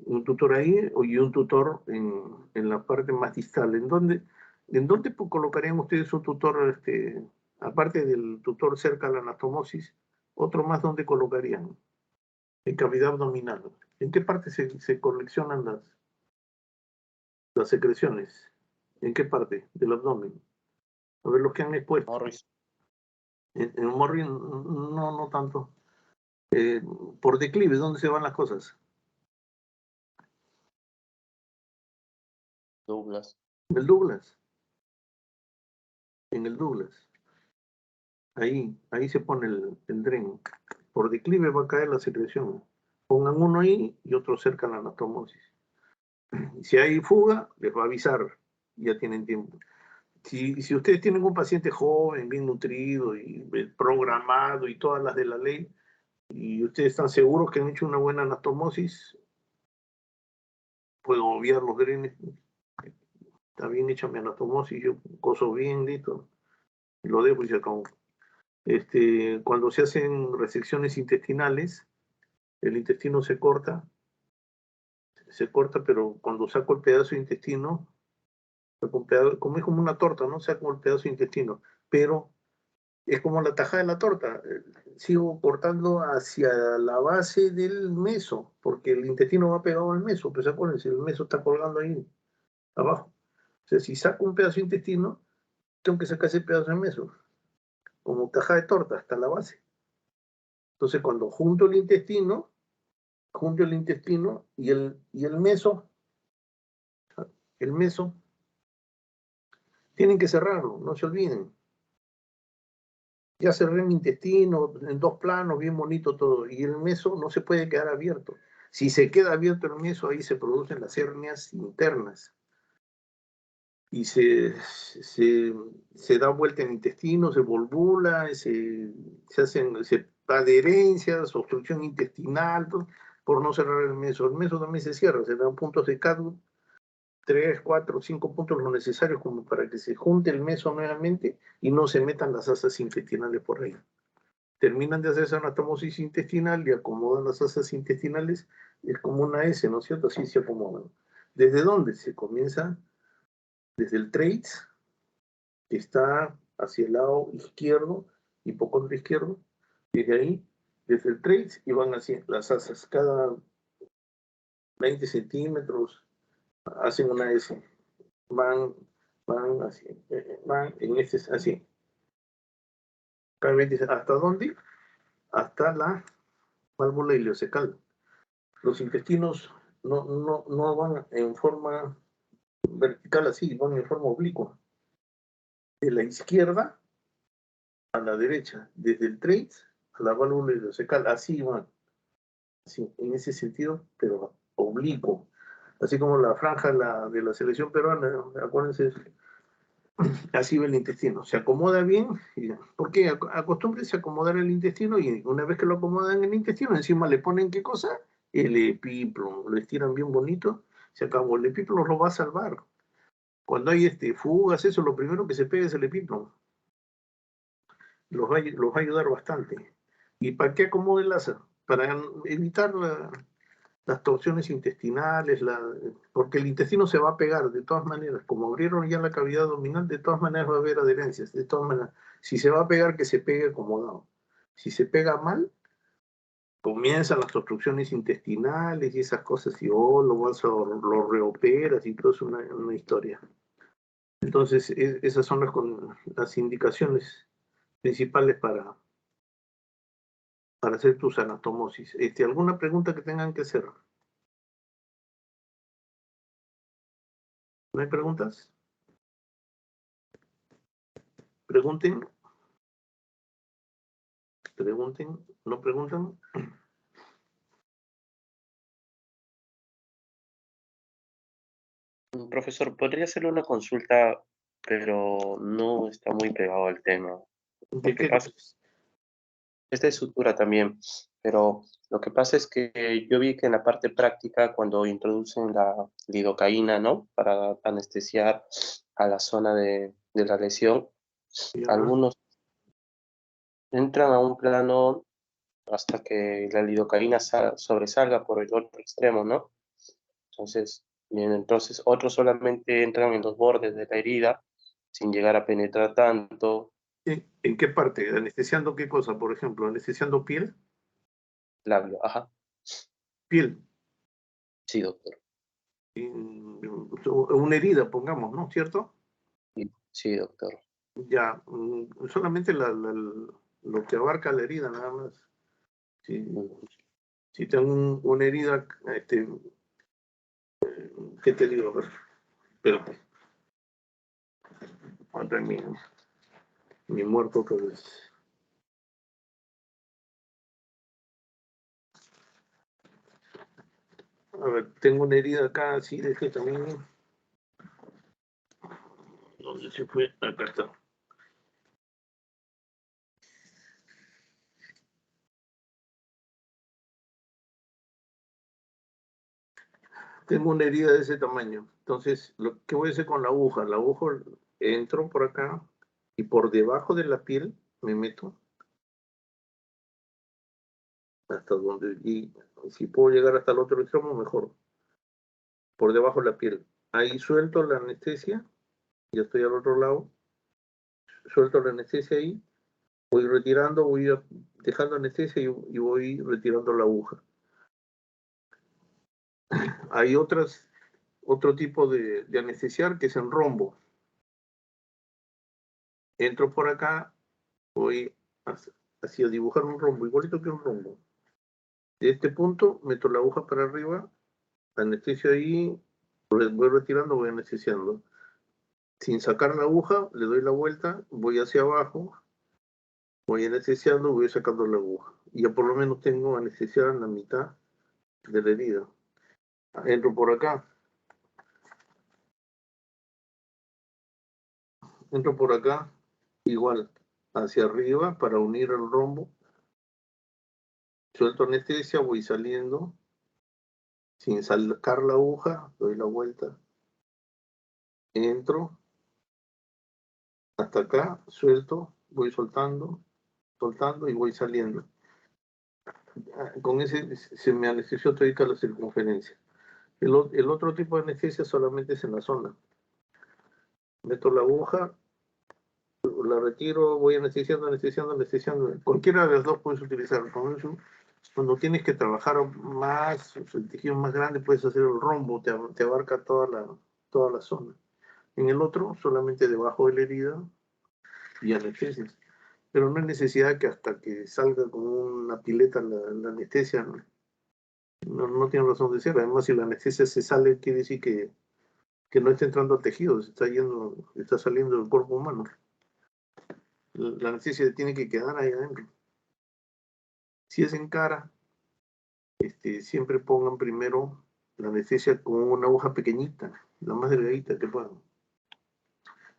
Un tutor ahí y un tutor en la parte más distal. ¿En dónde colocarían ustedes un tutor, aparte del tutor cerca a la anastomosis, otro más donde colocarían? En cavidad abdominal. ¿En qué parte se coleccionan las secreciones? ¿En qué parte del abdomen? A ver, los que han expuesto. Morris. En Morris no tanto. Por declive, ¿dónde se van las cosas? Douglas. En el Douglas. En el Douglas. Ahí se pone el dren. Por declive va a caer la secreción. Pongan uno ahí y otro cerca a la anastomosis. Si hay fuga, les va a avisar. Ya tienen tiempo. Si ustedes tienen un paciente joven, bien nutrido y programado y todas las de la ley, y ustedes están seguros que han hecho una buena anastomosis, puedo obviar los drenes. Está bien hecha mi anastomosis, yo coso bien, listo. Lo dejo y se acabó. Cuando se hacen resecciones intestinales, el intestino se corta, pero cuando saco el pedazo de intestino, como es como una torta, ¿no? Saco el pedazo de intestino, pero es como la tajada de la torta. Sigo cortando hacia la base del meso, porque el intestino va pegado al meso, pues acuérdense, el meso está colgando ahí, abajo. O sea, si saco un pedazo de intestino, tengo que sacar ese pedazo de meso, como tajada de torta, hasta la base. Entonces, cuando junto el intestino y el meso, tienen que cerrarlo, no se olviden. Ya cerré el intestino en 2 planos, bien bonito todo, y el meso no se puede quedar abierto. Si se queda abierto el meso, ahí se producen las hernias internas. Y se da vuelta en el intestino, se volvula, se hacen adherencias, obstrucción intestinal, por no cerrar el meso. El meso también se cierra, se dan puntos de catgut, 3, 4, 5 puntos lo necesarios como para que se junte el meso nuevamente y no se metan las asas intestinales por ahí. Terminan de hacer esa anastomosis intestinal y acomodan las asas intestinales, es como una S, ¿no es cierto? Así se acomodan. ¿Desde dónde? Se comienza desde el traits, que está hacia el lado izquierdo, hipocondrio izquierdo, desde ahí, desde el traits, y van así, las asas, cada 20 centímetros, hacen una S, van así, van en así. Cada 20, ¿hasta dónde? Hasta la válvula ileocecal. Los intestinos no van en forma vertical así, van en forma oblicua. De la izquierda a la derecha, desde el traits a la válvula ileocecal, así van. Así, en ese sentido, pero oblicuo. Así como la franja de la selección peruana, acuérdense, así va el intestino. Se acomoda bien, porque acostúmbrense a acomodar el intestino y una vez que lo acomodan en el intestino, encima le ponen ¿qué cosa? El epíplomo. Lo estiran bien bonito, se acabó. El epíplomo lo va a salvar. Cuando hay fugas, eso lo primero que se pega es el epíplomo. Los va a ayudar bastante. ¿Y para qué acomode el láser? Para evitar las torsiones intestinales, porque el intestino se va a pegar de todas maneras. Como abrieron ya la cavidad abdominal, de todas maneras va a haber adherencias. De todas maneras, si se va a pegar, que se pegue acomodado. Si se pega mal, comienzan las obstrucciones intestinales y esas cosas, y lo reoperas y todo es una historia. Entonces, esas son las indicaciones principales para hacer tus anastomosis. ¿Alguna pregunta que tengan que hacer? ¿No hay preguntas? Pregunten. Pregunten. ¿No preguntan? Profesor, podría hacerle una consulta, pero no está muy pegado al tema. ¿De Lo que qué? pasa es de sutura también, pero lo que pasa es que yo vi que en la parte práctica, cuando introducen la lidocaína, ¿no? Para anestesiar a la zona de la lesión, Ya. algunos entran a un plano hasta que la lidocaína sobresalga por el otro extremo, ¿no? Entonces, bien, entonces otros solamente entran en los bordes de la herida sin llegar a penetrar tanto. ¿En qué parte? ¿Anestesiando qué cosa, por ejemplo? ¿Anestesiando piel? Labio, ajá. Piel. Sí, doctor. Una herida, pongamos, ¿no? ¿Cierto? Sí, doctor. Ya, solamente lo que abarca la herida, nada más. Si tengo una herida, ¿qué te digo? Espérate. Contra mi muerto otra vez. A ver, tengo una herida acá, así de este tamaño. ¿Dónde se fue? Acá está. Tengo una herida de ese tamaño. Entonces, ¿qué voy a hacer con la aguja? La aguja entro por acá y por debajo de la piel me meto hasta donde, y si puedo llegar hasta el otro extremo, mejor. Por debajo de la piel. Ahí suelto la anestesia, ya estoy al otro lado. Suelto la anestesia ahí, voy retirando, voy dejando anestesia y voy retirando la aguja. Hay otro tipo de anestesiar que es en rombo. Entro por acá, voy hacia dibujar un rombo, igualito que un rombo. De este punto, meto la aguja para arriba, anestesio ahí, voy retirando, voy anestesiando. Sin sacar la aguja, le doy la vuelta, voy hacia abajo, voy anestesiando, voy sacando la aguja. Y ya por lo menos tengo anestesiada en la mitad de la herida. Entro por acá. Entro por acá, igual, hacia arriba para unir el rombo. Suelto anestesia, voy saliendo. Sin sacar la aguja, doy la vuelta. Entro. Hasta acá, suelto, voy soltando y voy saliendo. Con ese se me anestesió toda la circunferencia. El otro tipo de anestesia solamente es en la zona. Meto la aguja, la retiro, voy anestesiando. Cualquiera de las dos puedes utilizar. Cuando tienes que trabajar más, el tejido más grande, puedes hacer el rombo, te abarca toda la zona. En el otro, solamente debajo de la herida y anestesias. Pero no hay necesidad que hasta que salga como una pileta la anestesia, no tiene razón de ser. Además, si la anestesia se sale, quiere decir que no está entrando al tejido, está saliendo del cuerpo humano. La anestesia tiene que quedar ahí adentro. Si es en cara, siempre pongan primero la anestesia con una aguja pequeñita, la más delgadita que puedan.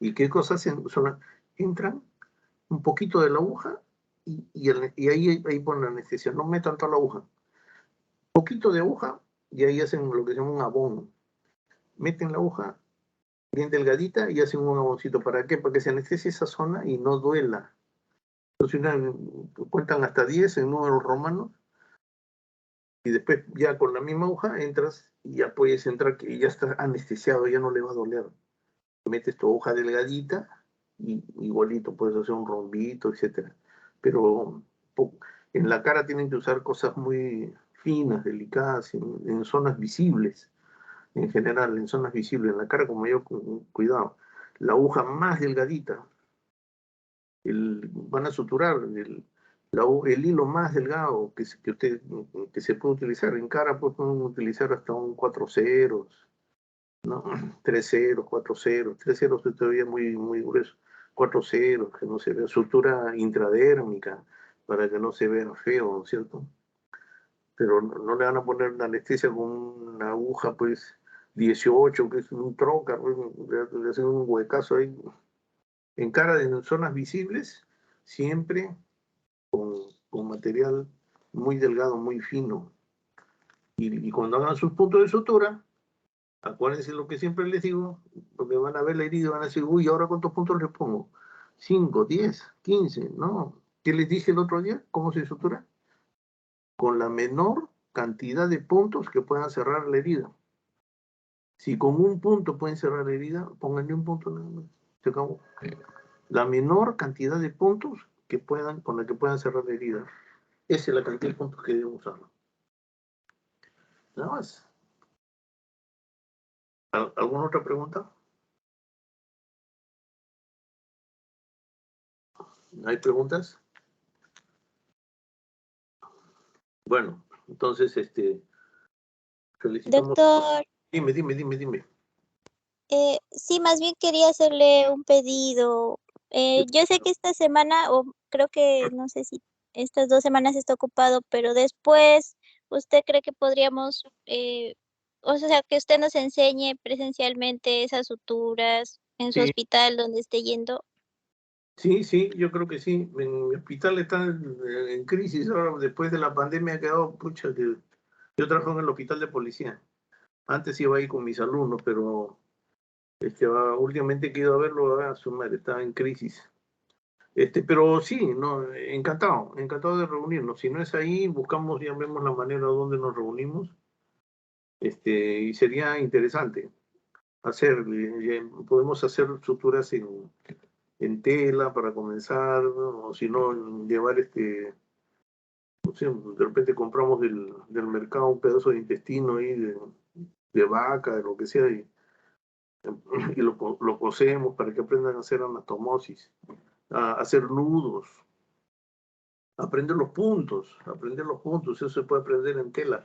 ¿Y qué cosas hacen? Entran un poquito de la aguja y ahí ponen la anestesia. No metan toda la aguja. Poquito de aguja y ahí hacen lo que se llama un abono. Meten la aguja bien delgadita y hacen un jaboncito. ¿Para qué? Para que se anestesie esa zona y no duela. Entonces cuentan hasta 10 en números romanos y después ya con la misma aguja entras y ya puedes entrar y ya estás anestesiado, ya no le va a doler. Metes tu aguja delgadita y igualito puedes hacer un rombito, etcétera. Pero en la cara tienen que usar cosas muy finas, delicadas, en zonas visibles. En general, en zonas visibles, en la cara como yo, cuidado. La aguja más delgadita, van a suturar el hilo más delgado que se puede utilizar. En cara pues, pueden utilizar hasta un 4 ceros, ¿no? 3 ceros, 4 ceros, 3 ceros es todavía muy, muy grueso. 4 ceros, que no se vea, sutura intradérmica, para que no se vea feo, ¿no es cierto? Pero no le van a poner una anestesia con una aguja, pues, 18, que es un trocar, pues, le hacen un huecazo ahí. En cara, en zonas visibles, siempre con material muy delgado, muy fino. Y cuando hagan sus puntos de sutura, acuérdense lo que siempre les digo, porque van a ver la herida y van a decir, uy, ¿ahora cuántos puntos les pongo? 5, 10, 15, ¿no? ¿Qué les dije el otro día? ¿Cómo se sutura? Con la menor cantidad de puntos que puedan cerrar la herida. Si con un punto pueden cerrar la herida, pónganle un punto nada más. Se acabó. La menor cantidad de puntos con la que puedan cerrar la herida. Esa es la cantidad de puntos que debemos usar. Nada más. ¿Alguna otra pregunta? ¿Hay preguntas? Bueno, entonces, felicitamos. Doctor, Dime. sí, más bien quería hacerle un pedido. Yo sé que esta semana, o creo que, no sé si estas 2 semanas está ocupado, pero después, ¿usted cree que podríamos, o sea, que usted nos enseñe presencialmente esas suturas en su Sí. hospital donde esté yendo? Sí, yo creo que sí. En mi hospital está en crisis ahora, después de la pandemia ha quedado, pucha, que yo trabajo en el hospital de policía. Antes iba ahí con mis alumnos, pero últimamente he ido a verlo, su madre está en crisis. Pero sí, no, encantado de reunirnos. Si no es ahí, buscamos, ya vemos la manera donde nos reunimos. Y sería interesante podemos hacer suturas en tela para comenzar, ¿no? O si no, llevar no sé, de repente compramos del mercado un pedazo de intestino ahí de vaca, de lo que sea, y lo cosemos para que aprendan a hacer anastomosis, a hacer nudos, aprender los puntos, eso se puede aprender en tela.